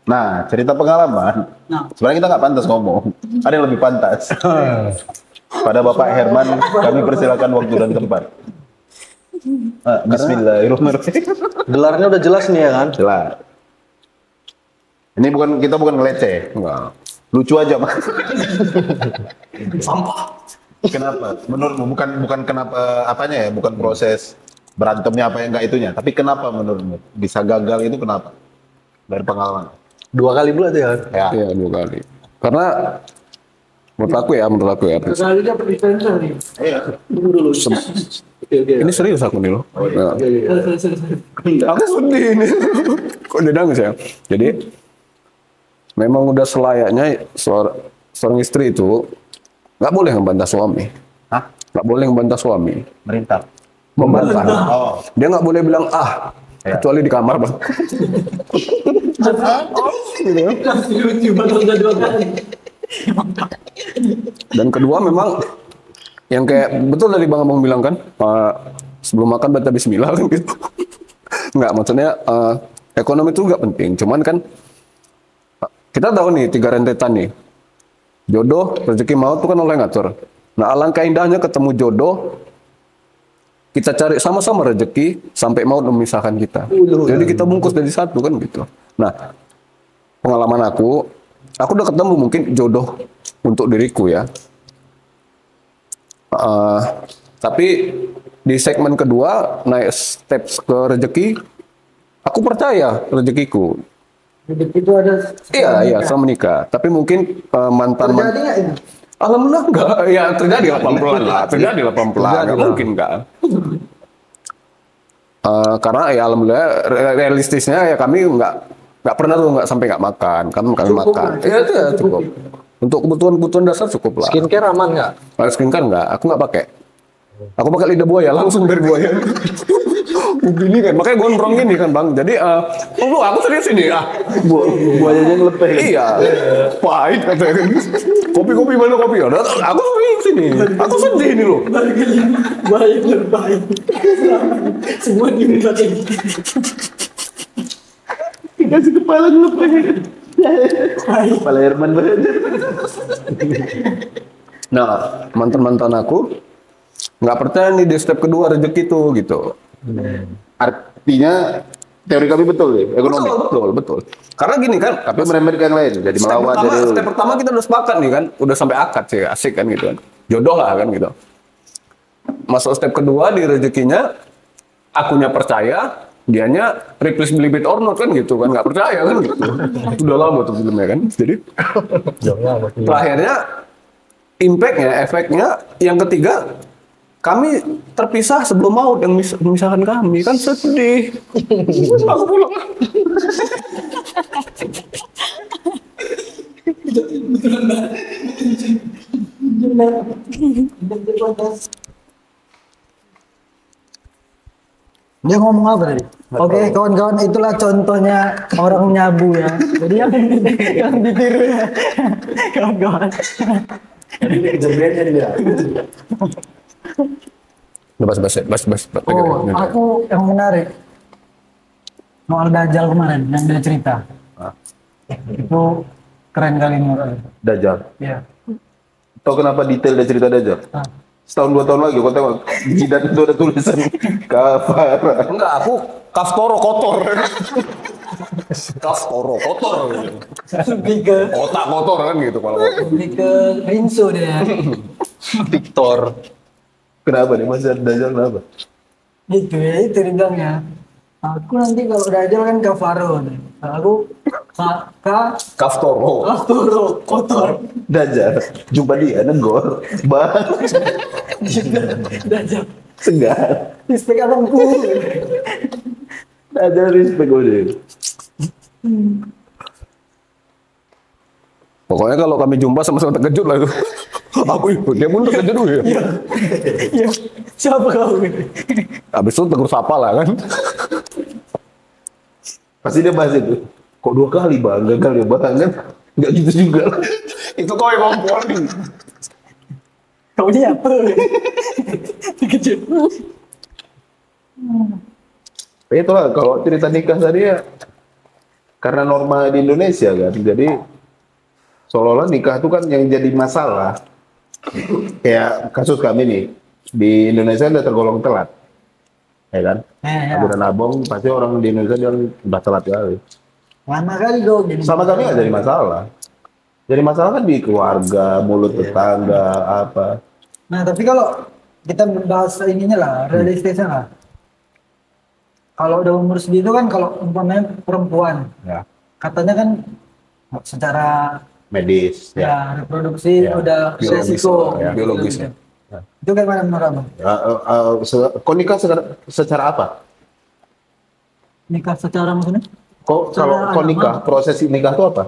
Nah, cerita pengalaman. Nah. Sebenarnya kita nggak pantas ngomong. Ada yang lebih pantas. Pada Bapak Herman, kami persilakan waktu dan tempat. Bismillahirrahmanirrahim. Gelarnya udah jelas nih ya kan? Jelas. Ini kita bukan ngeleceh. Enggak. Lucu aja, Mas. Sampah. Kenapa? Menurutmu bukan kenapa apanya ya, bukan proses berantemnya apa yang enggak itunya, tapi kenapa menurutmu bisa gagal itu kenapa? Dari pengalaman. 2 kali pula tuh ya kan? Ya. Iya 2 kali. Karena menurut aku ya. Sekali dapat dispenser nih. Iya. Tunggu dulu. Ini serius aku nih loh. Nah, aku sedih ini. Kok dia nangis ya? Jadi memang udah selayaknya seorang istri itu nggak boleh membantah suami. Hah? Nggak boleh membantah suami. Merintah. Membantah. Oh. Dia nggak boleh bilang Ya. kecuali di kamar bang. Lucu banget udah 2 kali. Dan kedua memang yang kayak betul tadi bang abang bilang kan, sebelum makan baca Bismillah kan gitu. Nggak, maksudnya ekonomi itu nggak penting. Cuman kan kita tahu nih 3 rentetan nih. Jodoh, rezeki, maut itu kan Allah yang ngatur. Nah alangkah indahnya ketemu jodoh, kita cari sama-sama rezeki sampai maut memisahkan kita. Jadi kita bungkus jadi satu kan gitu. Nah pengalaman aku udah ketemu mungkin jodoh untuk diriku ya. Tapi di segmen kedua naik step ke rezeki, aku percaya rezekiku. Rezeki itu ada. Iya setelah menikah. Tapi mungkin mantan. Terjadi nggak ini? Alhamdulillah enggak. Ya terjadi lah pelan-pelan lah. Terjadi lah pelan-pelan. Nggak mungkin enggak. Karena ya alhamdulillah realistisnya ya kami nggak pernah tuh nggak sampai nggak makan. Kami makan. Iya itu ya cukup. Untuk kebutuhan dasar cukup lah. Skincare aman nggak? Kalau skincare enggak, aku nggak pakai. Aku pakai lidah buaya langsung dari buaya. Gini kan, makanya gondrong gini kan bang. Jadi, aku serius ini Buayanya ngelepeh. Iya, pahit katanya. Kopi mana kopi? Aku serius ini. Aku sedih ini loh. Baik lebay. Semua diumpat ini. Dikasih kepala ngelepeh. Kepala Herman banget. Nah, mantan aku nggak percaya nih di step kedua rezeki tuh gitu. Artinya teori kami betul ya, ekonomi. Betul. Karena gini kan, Tapi meremehkan yang lain, jadi melawan. step pertama kita udah sepakat nih kan, udah sampai akad sih, asik kan gitu kan. Jodoh lah kan gitu. Masuk step kedua di rezekinya, akunya percaya, dianya replace believe it or not kan gitu kan, nggak percaya kan gitu. Udah lama tuh filmnya kan. Jadi terakhirnya impactnya, efeknya yang ketiga, kami terpisah sebelum maut yang memisahkan kami. Kan sedih. Aku pulang. Dia ngomong apa tadi? Oke, kawan-kawan, itulah contohnya orang nyabu ya. Jadi yang ditiru ya, kawan-kawan. Bas. Oh, aku yang menarik soal Dajjal kemarin yang dia cerita. Itu keren kali menurut aku. Dajjal. Ya. Tahu kenapa detail dari cerita Dajjal? Ah. Setahun 2 tahun lagi kau tengok di jidat itu ada tulisan kafara. Enggak, aku kaftoro kotor. Kaftoro kotor. Lebih ke Otak kotor kan gitu kalau lebih ke Rinso dia. Victor. Kenapa nih Mas Dajjal kenapa? Gitu ya, itu dibilangnya. Aku nanti kalau Dajjal kan kafaro. Aku kaftoro. Arturo kotor. Dajjal jumpa dia negor bang Dajjal. segar. Respect abangku. Dajjal respect udah. Pokoknya kalau kami jumpa sama-sama terkejut lah itu. Aku itu, dia pun terkejut dulu ya. Iya. Siapa kau? Habis itu tegur sapa lah kan. Pasti dia bahas itu. Kok 2 kali bang? Gagal ya bang kan? Nggak gitu juga. Itu kau yang kompor nih. Kau ini apa? Terkejut. Ya itulah kalau cerita nikah tadi ya karena norma di Indonesia kan. Jadi seolah-olah nikah itu kan yang jadi masalah. Kayak kasus kami nih di Indonesia udah tergolong telat. Ya kan? Ya. Abu dan abang pasti orang di Indonesia dia udah telat kali. Lama kali kau gini. Sama kami nggak jadi masalah. Jadi masalah kan di keluarga, mulut tetangga, apa. Nah, tapi kalau kita bahas ininya lah, realistisnya lah. Kalau udah umur segitu kan kalau umpamanya perempuan, Ya. katanya kan secara Medis, ya. ya reproduksi Ya, udah biologis, resiko ya, biologis, ya. Itu kayak mana menurut Abang? Kau nikah secara apa? Nikah secara maksudnya? Kok Secara kalau kau agama. nikah, proses nikah itu apa?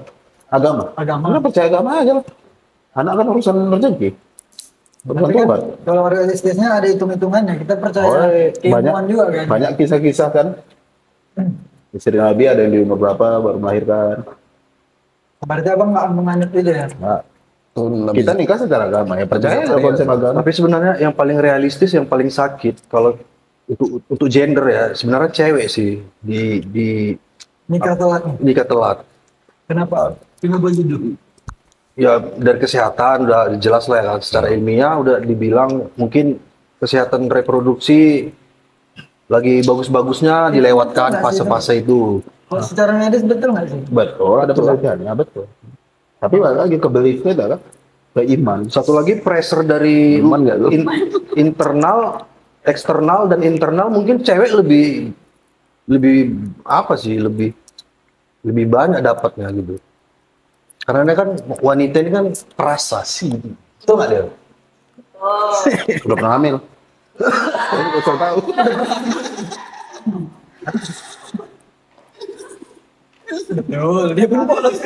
Agama. Agama. Udah percaya agama aja lah. Anak kan urusan rezeki. Urusan Tapi kan Tuhan. kalau realistisnya ada hitung-hitungannya, kita percaya Oh, keilmuan juga kan. banyak kisah-kisah kan. Istri Nabi ada yang di umur berapa baru melahirkan. Berarti Abang nggak menganut itu ya? Nah, Tuh, kita nikah secara agama ya percaya ada konsep agama. Tapi sebenarnya yang paling realistis, yang paling sakit kalau untuk gender ya, sebenarnya cewek sih di Nikah telat. nikah telat. Kenapa? Kenapa gitu? Ya dari kesehatan udah jelas lah ya kan, secara ilmiah udah dibilang mungkin kesehatan reproduksi lagi bagus-bagusnya dilewatkan fase-fase itu. Kalau secara medis betul nggak sih? Betul, ada penelitiannya, betul. Tapi balik lagi ke beliefnya dah kan, ke iman. Satu lagi pressure dari Iman nggak lu? internal, eksternal dan internal mungkin cewek lebih apa sih lebih banyak dapatnya gitu. Karena ini kan wanita ini kan perasa sih, itu nggak dia? Udah pernah hamil. Udah tahu. Betul, dia pun polos.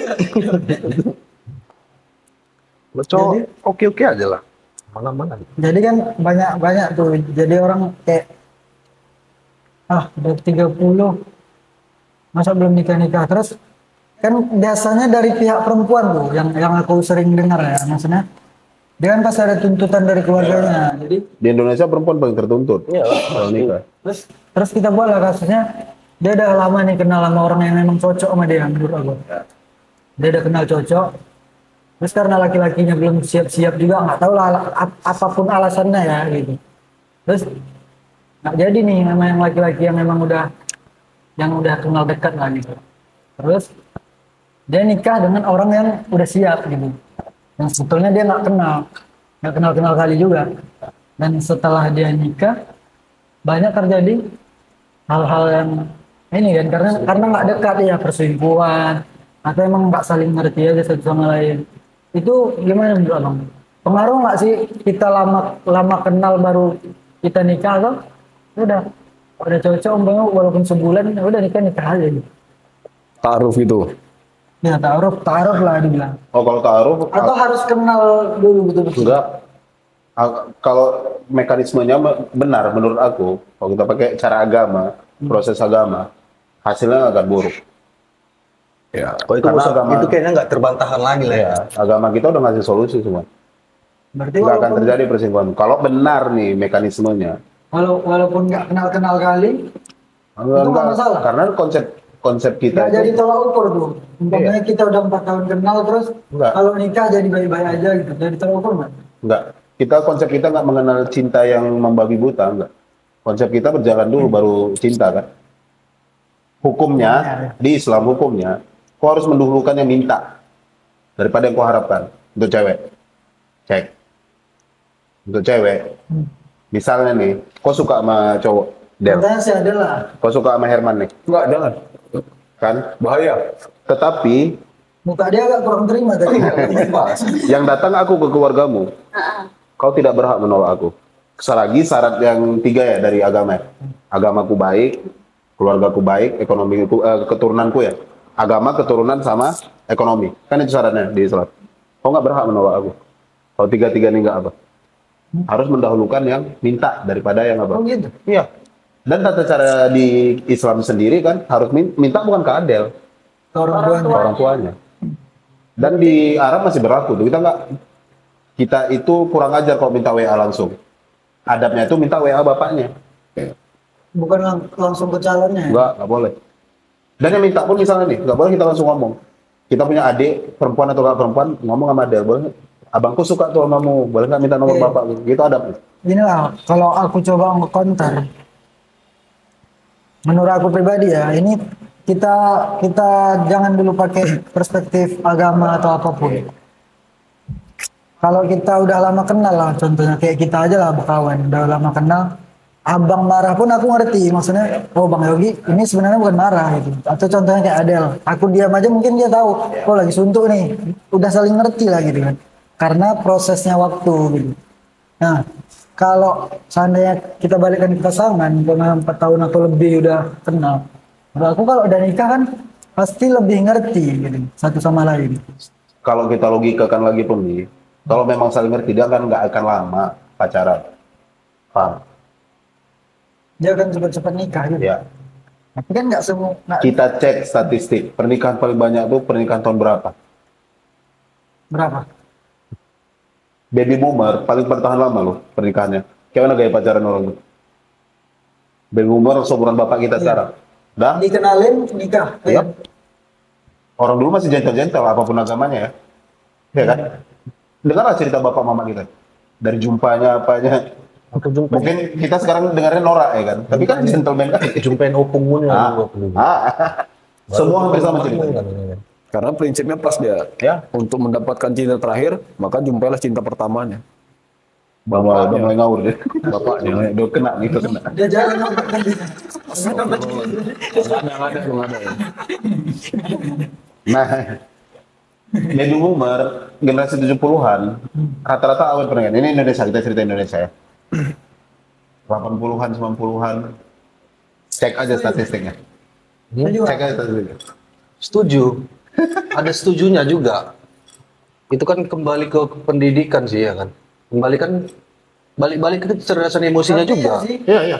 Lo cowok oke-oke aja lah, mana-mana. Jadi kan banyak tuh. Jadi orang kayak udah 30 masa belum nikah terus kan biasanya dari pihak perempuan tuh yang aku sering dengar ya, maksudnya dia kan pasti ada tuntutan dari keluarganya. Jadi Di Indonesia perempuan paling tertuntut. Iya. Kalau nikah. terus kita buat lah kasusnya dia udah lama nih kenal sama orang yang memang cocok sama dia menurut aku. Dia udah kenal cocok. Terus karena laki-lakinya belum siap-siap juga, nggak tahu lah apapun alasannya ya gitu. Terus nggak jadi nih sama yang laki-laki yang memang udah kenal dekat lah gitu. Terus dia nikah dengan orang yang udah siap gitu. Yang sebetulnya dia nggak kenal kali juga. Dan setelah dia nikah banyak terjadi hal-hal yang ini kan karena nggak dekat ya, perselingkuhan atau emang nggak saling ngerti aja satu sama lain. Itu gimana menurut Abang? Pengaruh nggak sih kita lama kenal baru kita nikah atau udah cocok walaupun sebulan udah nikah aja gitu. Ta'aruf itu. Ya taruh lah dibilang. Oh kalau taruh, Atau harus kenal dulu betul-betul. enggak. Kalau mekanismenya benar menurut aku, kalau kita pakai cara agama, proses agama, hasilnya nggak akan buruk. Ya. Oh itu Karena agama- itu kayaknya nggak terbantahkan lagi lah ya. Ya, agama kita udah ngasih solusi semua. Berarti Nggak akan walaupun terjadi perselingkuhan. Kalau benar nih mekanismenya, walaupun nggak kenal kali, enggak, Itu nggak masalah? karena konsep kita Nggak jadi tolak ukur tuh. Umpamanya kita udah 4 tahun kenal terus Enggak. kalau nikah jadi baik-baik aja gitu. Jadi tolak ukur nggak? enggak. Konsep kita nggak mengenal cinta yang membabi buta, enggak. Konsep kita berjalan dulu baru cinta kan. Hukumnya di Islam hukumnya, kau harus mendahulukan yang minta daripada yang kau harapkan untuk cewek. Cek. Untuk cewek. Misalnya nih, kau suka sama cowok, Del. Contohnya sih ada lah. Kau suka sama Herman nih, Enggak, jangan. kan? Bahaya. Tetapi Muka dia agak kurang terima tadi. yang datang aku ke keluargamu, kau tidak berhak menolak aku. Selagi syarat yang 3 ya dari agama. Agamaku baik, keluargaku baik, ekonomiku, keturunanku ya. Agama, keturunan sama ekonomi. Kan itu syaratnya di Islam. Kau nggak berhak menolak aku. Kalau 3-3 ini nggak apa. Harus mendahulukan yang minta daripada yang apa. Oh gitu. Iya. Dan tata cara di Islam sendiri kan harus minta bukan ke adel, Ke orang tuanya. ke orang tuanya. Dan di Arab masih berlaku tuh. Kita itu kurang ajar kalau minta WA langsung. Adabnya itu minta WA bapaknya. Bukan langsung ke calonnya. Nggak boleh. Dan yang minta pun misalnya nih, nggak boleh kita langsung ngomong. Kita punya adik, perempuan atau nggak perempuan, ngomong sama adel, boleh nggak? Abangku suka tuh samamu, boleh nggak minta nomor bapak? Gitu adabnya. Gini lah, kalau aku coba nge-counter, menurut aku pribadi ya, ini kita jangan dulu pakai perspektif agama atau apapun. Kalau kita udah lama kenal lah, contohnya kayak kita aja lah berkawan, udah lama kenal, abang marah pun aku ngerti, maksudnya, oh Bang Yogi ini sebenarnya bukan marah gitu. Atau contohnya kayak Adel, aku diam aja mungkin dia tahu, oh lagi suntuk nih, udah saling ngerti lah gitu kan. Karena prosesnya waktu gitu. Nah, kalau seandainya kita balikkan ke pasangan, karena 4 tahun atau lebih udah kenal, menurut aku kalau udah nikah kan pasti lebih ngerti gitu, satu sama lain. Kalau kita logikakan lagi pun nih, kalau memang saling ngerti, dia kan nggak akan lama pacaran. Paham? Dia akan cepat-cepat nikah gitu. Ya. Tapi kan nggak semua, nggak Kita cek statistik, pernikahan paling banyak tuh pernikahan tahun berapa? berapa? Baby boomer paling bertahan lama loh pernikahannya. Kayak mana gaya pacaran orang tuh? Baby boomer seumuran bapak kita sekarang. Dah? Dikenalin nikah. Iya. Orang dulu masih gentle-gentle apapun agamanya ya. Ya kan? Dengarlah cerita bapak mama kita. Dari jumpanya apanya. Aku jumpa Mungkin kita sekarang dengarnya norak ya kan. Tapi kan gentleman kan. jumpain opungmu Ah. Semua hampir sama cerita. Karena prinsipnya pas dia. Ya. Untuk mendapatkan cinta terakhir, maka jumpailah cinta pertamanya. Udah mulai ngawur deh. Bapaknya. Udah kena nih, udah kena. Dia jalan kan bisa. Belum ada ya. Nah, baby boomer generasi 70-an rata-rata awet pernikahan. Ini Indonesia, kita cerita Indonesia ya. 80-an, 90-an. Cek aja statistiknya. Saya juga. Cek aja statistiknya. setuju. Ada setujunya juga. Itu kan kembali ke pendidikan sih ya kan. Kembali kan balik-balik ke kecerdasan emosinya Tapi juga. ya sih, Iya, iya.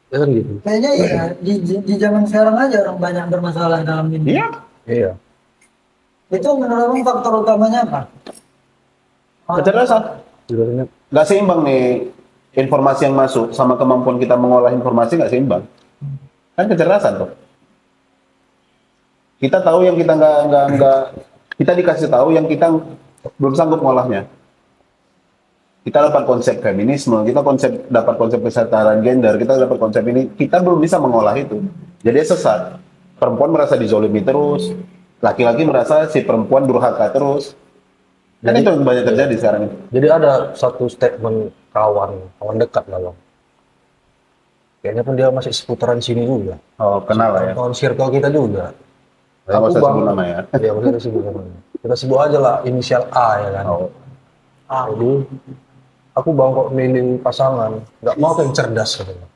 Ya kan gitu. kayaknya ya di zaman sekarang aja orang banyak bermasalah dalam ini. Iya. Iya. Itu menurut abang faktor utamanya apa? Kecerdasan. Nggak seimbang nih informasi yang masuk sama kemampuan kita mengolah informasi nggak seimbang. Kan kecerdasan tuh. Kita tahu yang kita nggak kita dikasih tahu yang kita belum sanggup mengolahnya. Kita dapat konsep feminisme, kita dapat konsep kesetaraan gender, kita dapat konsep ini, kita belum bisa mengolah itu. Jadi sesat. Perempuan merasa dizolimi terus, laki-laki merasa si perempuan durhaka terus. Dan itu yang banyak terjadi sekarang ini. Jadi ada satu statement kawan dekat lah Bang. Kayaknya pun dia masih seputaran sini juga. Oh, kenal lah ya. Kawan circle kita juga. Nggak Aku usah Bang, sebut nama ya. Iya, kita sebut namanya. Kita sebut aja lah inisial A ya kan. Oh. Jadi aku bang kok milih pasangan, nggak mau yang cerdas katanya.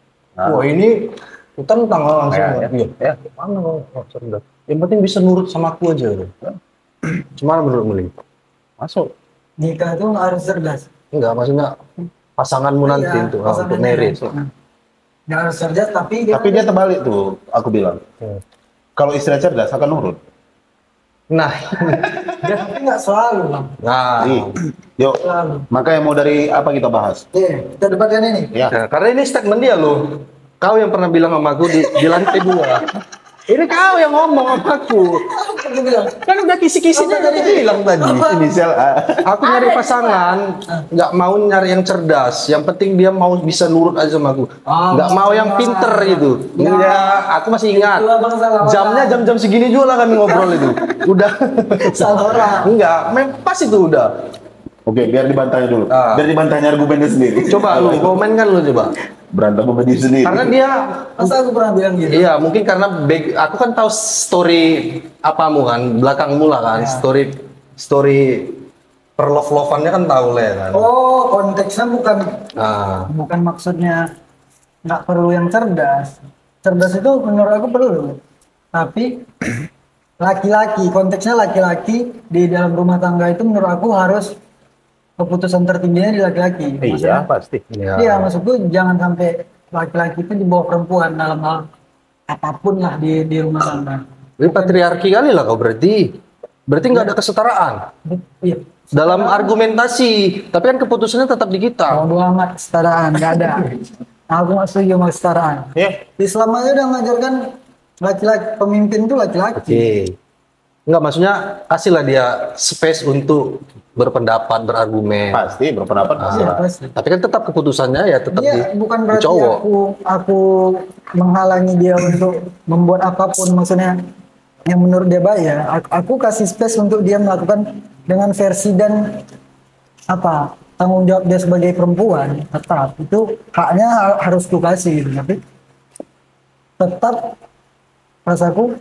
Wah ini tentang langsung. Ya, ya. Iya. Ya. Mana kok cerdas? Yang penting bisa nurut sama aku aja. Cuma menurutmu nih? Masuk. Nikah itu nggak harus cerdas. Enggak, maksudnya pasanganmu nanti Iya, itu pasangannya untuk marriage. nanti. Nggak harus cerdas tapi Tapi dia terbalik tuh, aku bilang. Hmm. Kalau istri cerdas akan nurut. Nah, tapi nggak selalu bang. nah, Nih, yuk. Selalu. Maka yang mau dari apa kita bahas? Kita debatkan ini. Ya. Nah, karena ini statement dia loh. Kau yang pernah bilang sama aku di lantai 2. Ini kau yang ngomong sama aku. Kan udah kisi-kisinya tadi bilang tadi. Inisial A. Aku nyari pasangan, nggak mau nyari yang cerdas. Yang penting dia mau bisa nurut aja sama aku. Nggak mau yang pinter gitu. Enggak, aku masih ingat. Itu abang salah orang. Jamnya jam-jam segini juga lah kami ngobrol itu. Udah. Salah orang. Enggak, pas itu udah. Oke, biar dibantahnya dulu. Biar dibantahnya argumennya sendiri. Coba lu komen kan lu coba. Berantem sama diri sendiri. Karena dia Masa aku pernah bilang gitu? iya, mungkin karena aku kan tahu story apamu kan, belakangmu lah kan, story perlove-loveannya kan tahu lah ya kan. Oh, konteksnya bukan Nah, bukan maksudnya nggak perlu yang cerdas. Cerdas itu menurut aku perlu. Tapi laki-laki, konteksnya laki-laki di dalam rumah tangga itu menurut aku harus keputusan tertingginya di laki-laki. Maksudnya, pasti. iya, maksudku jangan sampai laki-laki itu di bawah perempuan dalam hal apapun lah di rumah tangga. ini patriarki kali lah kau berarti. Berarti nggak ada kesetaraan Iya. dalam argumentasi, tapi kan keputusannya tetap di kita. Bodo amat kesetaraan, nggak ada. Aku nggak setuju sama kesetaraan. Islam aja udah ngajarkan laki-laki pemimpin itu laki-laki. Oke. Enggak, maksudnya kasihlah dia space untuk berpendapat, berargumen. Pasti berpendapat pasti. Iya, pasti. Tapi kan tetap keputusannya ya tetap Iya, di bukan di berarti cowok. aku menghalangi dia untuk membuat apapun, maksudnya yang menurut dia baik ya. Aku kasih space untuk dia melakukan dengan versi dan apa tanggung jawab dia sebagai perempuan, tetap itu haknya harus ku kasih gitu. Tapi tetap rasaku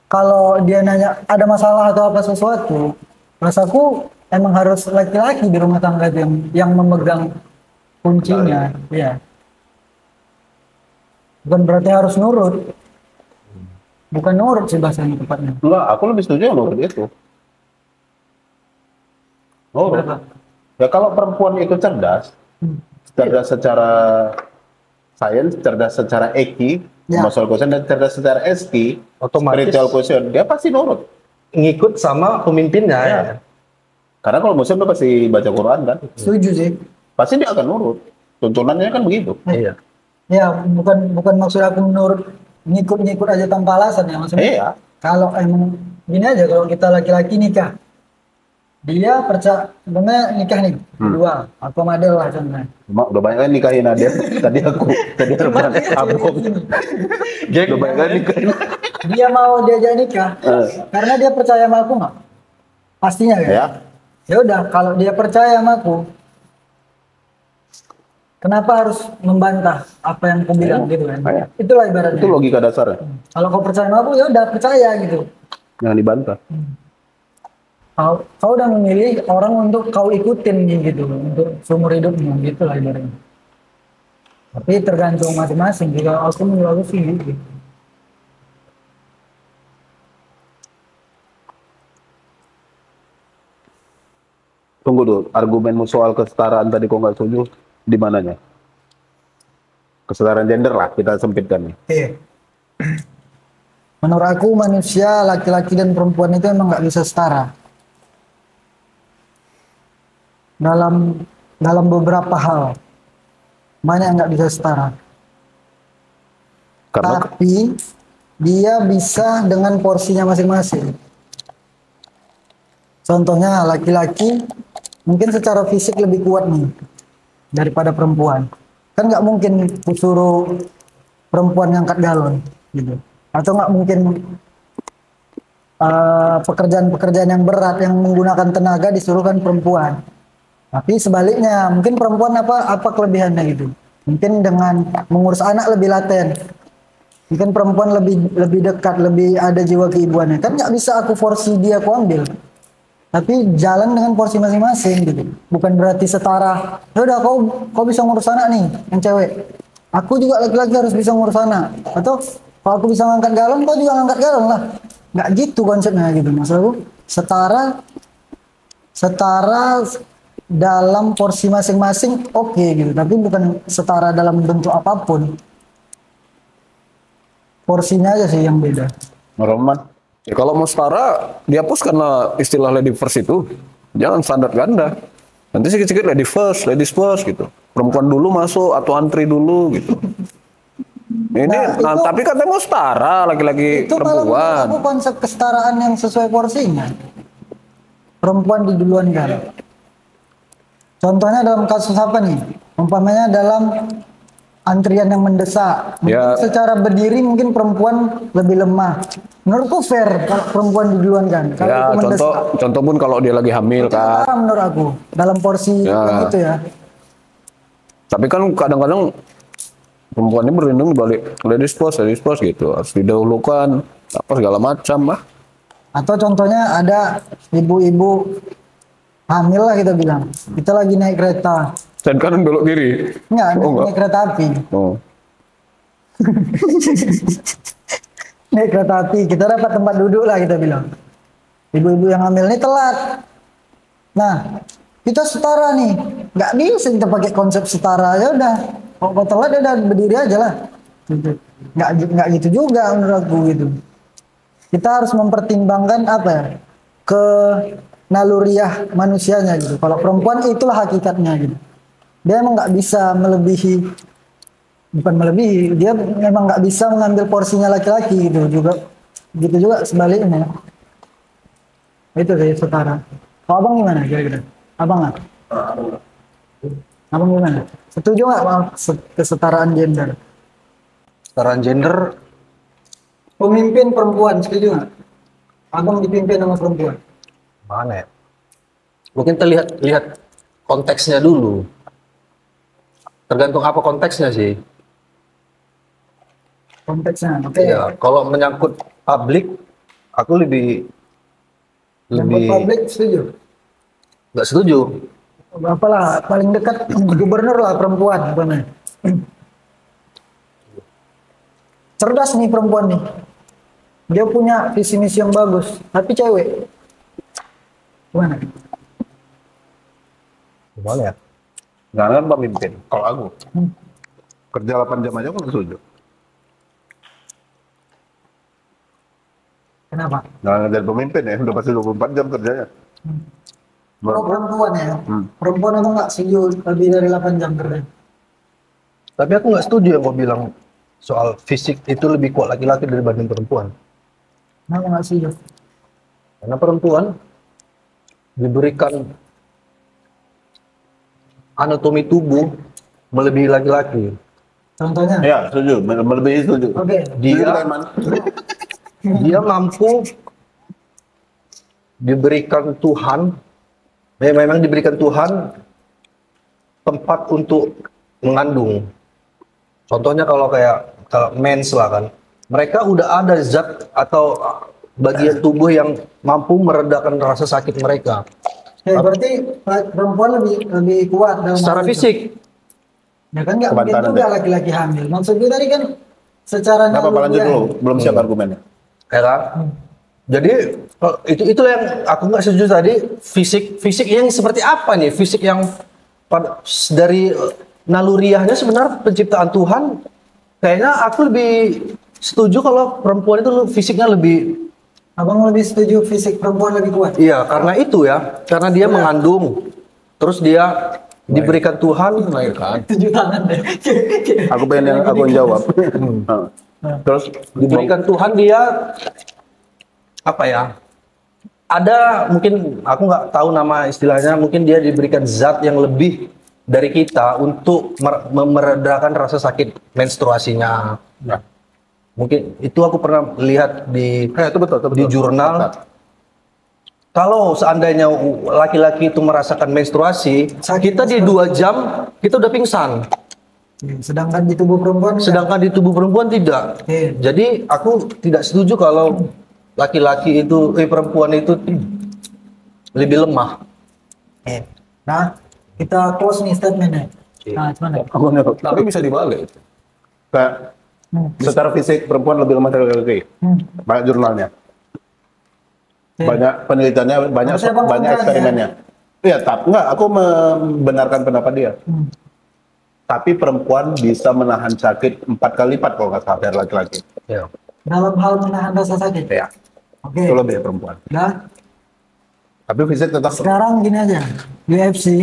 kalau dia nanya ada masalah atau apa sesuatu, rasaku emang harus laki-laki di rumah tangga itu yang memegang kuncinya, ya. Bukan berarti harus nurut. Bukan nurut sih bahasanya tepatnya. Enggak, aku lebih setuju yang nurut itu. Nurut. Ya kalau perempuan itu cerdas, cerdas secara sains, cerdas secara eki, Ya. emotional quotient, dan cerdas secara SQ, Otomatis spiritual quotient, dia pasti nurut. ngikut sama pemimpinnya ya. Karena kalau muslim dia pasti baca Quran kan, Setuju sih. pasti dia akan nurut. Tuntunannya kan begitu. Iya. Ya, bukan maksud aku menurut ngikut-ngikut aja tanpa alasan ya maksudnya. Iya. Kalau emang gini aja kalau kita laki-laki nikah, dia percaya sebenarnya nikah nih berdua, aku sama Adel lah contohnya. Cuma udah banyak kan nikahin Adel. Tadi Arman, abang. Udah banyak kan nikahin. Dia mau diajak nikah karena dia percaya sama aku nggak? Pastinya kan? Ya, Ya udah, kalau dia percaya sama aku, kenapa harus membantah apa yang aku bilang gitu kan? Iya. Itulah ibaratnya. itu logika dasarnya. Kalau kau percaya sama aku, ya udah percaya gitu. Jangan dibantah. Kau udah memilih orang untuk kau ikutin gitu untuk seumur hidupmu gitu lah ibaratnya. Tapi tergantung masing-masing. Jika aku menurut aku sih gitu. Tunggu dulu, argumenmu soal kesetaraan tadi kok nggak setuju, di mananya? Kesetaraan gender lah, kita sempitkan nih. Oke. Menurut aku manusia laki-laki dan perempuan itu emang nggak bisa setara. Dalam beberapa hal, banyak yang nggak bisa setara. Karena Tapi dia bisa dengan porsinya masing-masing. Contohnya laki-laki mungkin secara fisik lebih kuat nih daripada perempuan. Kan nggak mungkin suruh perempuan ngangkat galon gitu. Atau nggak mungkin pekerjaan-pekerjaan yang berat yang menggunakan tenaga disuruhkan perempuan. Tapi sebaliknya, mungkin perempuan apa kelebihannya gitu. Mungkin dengan mengurus anak lebih laten. Mungkin perempuan lebih dekat, lebih ada jiwa keibuannya. Kan nggak bisa aku porsi dia aku ambil. Tapi jalan dengan porsi masing-masing gitu. Bukan berarti setara. Ya udah kau bisa ngurus anak nih, yang cewek. Aku juga laki-laki harus bisa ngurus anak. Atau kalau aku bisa ngangkat galon, kau juga ngangkat galon lah. Nggak gitu konsepnya gitu. Maksudku setara dalam porsi masing-masing oke gitu. Tapi bukan setara dalam bentuk apapun. Porsinya aja sih yang beda. Roman, Ya, kalau mau setara, dihapuskanlah istilah lady first itu. Jangan standar ganda. Nanti sedikit-sedikit ladies first gitu. Perempuan dulu masuk atau antri dulu gitu. Ini, Nah, itu- tapi katanya mau setara laki-laki Itu kalau menurut perempuan. aku konsep kesetaraan yang sesuai porsinya. Perempuan diduluan kan. Contohnya dalam kasus apa nih? Umpamanya dalam antrian yang mendesak. Mungkin Ya. secara berdiri mungkin perempuan lebih lemah. Menurutku fair kalau perempuan diduluan kan. Kalau Ya, itu mendesak. contoh pun kalau dia lagi hamil kan. Setara menurut aku dalam porsi Ya. yang itu ya. Tapi kan kadang-kadang perempuan ini berlindung di balik ladies first gitu. Harus didahulukan apa segala macam lah. Atau contohnya ada ibu-ibu hamil lah kita bilang. Kita lagi naik kereta. Dan kanan belok kiri. Enggak, Oh, enggak. naik kereta api. Oh. Naik kereta api, kita dapat tempat duduk lah kita bilang. Ibu-ibu yang hamil ini telat. Nah, kita setara nih. Nggak bisa kita pakai konsep setara, ya udah. Kalau kau telat ya udah berdiri aja lah. Gitu. Nggak gitu juga menurut aku gitu. Kita harus mempertimbangkan apa ya? Ke naluriah manusianya gitu. Kalau perempuan itulah hakikatnya gitu. Dia emang nggak bisa melebihi, bukan melebihi, dia memang nggak bisa mengambil porsinya laki-laki gitu juga sebaliknya. Itu sih setara. Kalau abang gimana kira-kira? Abang nggak? Abang gimana? Setuju nggak sama kesetaraan gender? Kesetaraan gender, Pemimpin perempuan setuju nggak? Abang dipimpin sama perempuan. mana ya? Mungkin kita lihat konteksnya dulu. Tergantung apa konteksnya sih. Konteksnya, oke. Iya, kalau menyangkut publik, aku lebih Yang publik setuju. nggak setuju. Apalah paling dekat gubernur lah perempuan bukan? Cerdas nih perempuan nih. Dia punya visi misi yang bagus, tapi cewek. Gimana? Gimana ya? Karena kan pemimpin. Kalau aku kerja 8 jam aja aku nggak setuju. Kenapa? Nah, dari pemimpin ya, udah pasti 24 jam kerjanya. Kalau perempuan ya, Hmm. perempuan emang nggak setuju lebih dari 8 jam kerja. Tapi aku nggak setuju yang kau bilang soal fisik itu lebih kuat laki-laki dibanding perempuan. Kenapa nggak setuju? Karena perempuan diberikan anatomi tubuh melebihi laki-laki. Contohnya? Ya, setuju. Melebihi setuju. Oke. Dia- Setuju, Iman. Dia mampu diberikan Tuhan, memang diberikan Tuhan tempat untuk mengandung. Contohnya kalau mens lah kan, mereka udah ada zat atau bagian tubuh yang mampu meredakan rasa sakit mereka Ya, berarti perempuan lebih kuat dalam secara hal itu. fisik. Ya kan nggak mungkin Kebantaran juga ya. laki-laki hamil. Maksud gue tadi kan secara Nggak apa-apa, lanjut naluriah. dulu. Belum siap argumennya. Ya kan? Jadi itu yang aku nggak setuju tadi, fisik yang seperti apa nih? Fisik yang dari naluriahnya sebenarnya penciptaan Tuhan, kayaknya aku lebih setuju kalau perempuan itu fisiknya lebih. Abang lebih setuju fisik perempuan lebih kuat. Iya, karena itu ya, karena dia mengandung, terus dia diberikan Tuhan. Melahirkan. 7 tangan deh. Aku pengen yang aku yang jawab. Terus Diberikan Tuhan dia apa ya? Ada mungkin aku nggak tahu nama istilahnya, mungkin dia diberikan zat yang lebih dari kita untuk meredakan rasa sakit menstruasinya. Ya. Mungkin itu aku pernah lihat di itu betul, itu di betul. jurnal. Kalau seandainya laki-laki itu merasakan menstruasi, kita di 2 jam kita udah pingsan. Sedangkan di tubuh perempuan enggak. Sedangkan di tubuh perempuan tidak. Iya. Jadi aku tidak setuju kalau laki-laki itu, perempuan itu lebih lemah. Nah, kita close nih statementnya. Nah, gimana? Aku nyebut. Tapi bisa dibalik. Kayak secara fisik perempuan lebih lemah dari laki-laki. Banyak jurnalnya. Iya. Banyak penelitiannya, banyak Harusnya Bang banyak kontra, eksperimennya. Iya, tapi enggak, aku membenarkan pendapat dia. Tapi perempuan bisa menahan sakit 4 kali lipat kalau nggak salah dari laki-laki. Ya. Dalam hal menahan rasa sakit. Ya, Oke. itu lebih perempuan. Nah, Tapi fisik tetap sekarang gini aja. UFC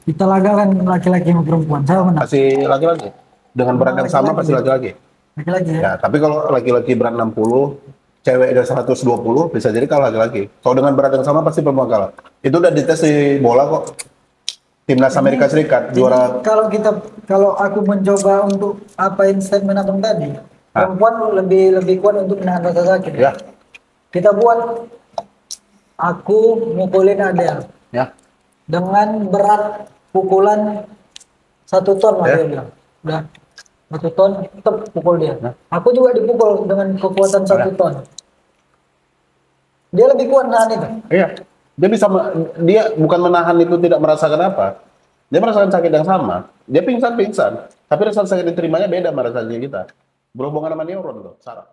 kita lagakan laki-laki sama perempuan. Siapa menang? pasti laki-laki. Dengan berat yang sama pasti laki-laki. Laki-laki ya. Ya, tapi kalau laki-laki berat 60, cewek ada 120, bisa jadi kalah laki-laki. Kalau dengan berat yang sama pasti perempuan kalah. Itu udah dites di bola kok. Timnas Amerika Serikat Ini juara. kalau aku mencoba untuk apain statement abang tadi, perempuan lebih kuat untuk menahan rasa sakit. Ya, Kita buat aku mukulin Adel ya. dengan berat pukulan 1 ton lah Ya. dia bilang. Udah 1 ton tetap pukul dia. Aku juga dipukul dengan kekuatan 1 ton. Dia lebih kuat nahan itu. Iya. Dia bisa dia bukan menahan itu tidak merasakan apa. Dia merasakan sakit yang sama. Dia pingsan. Tapi rasa sakit yang diterimanya beda sama rasanya kita. Berhubungan sama neuron tuh, saraf.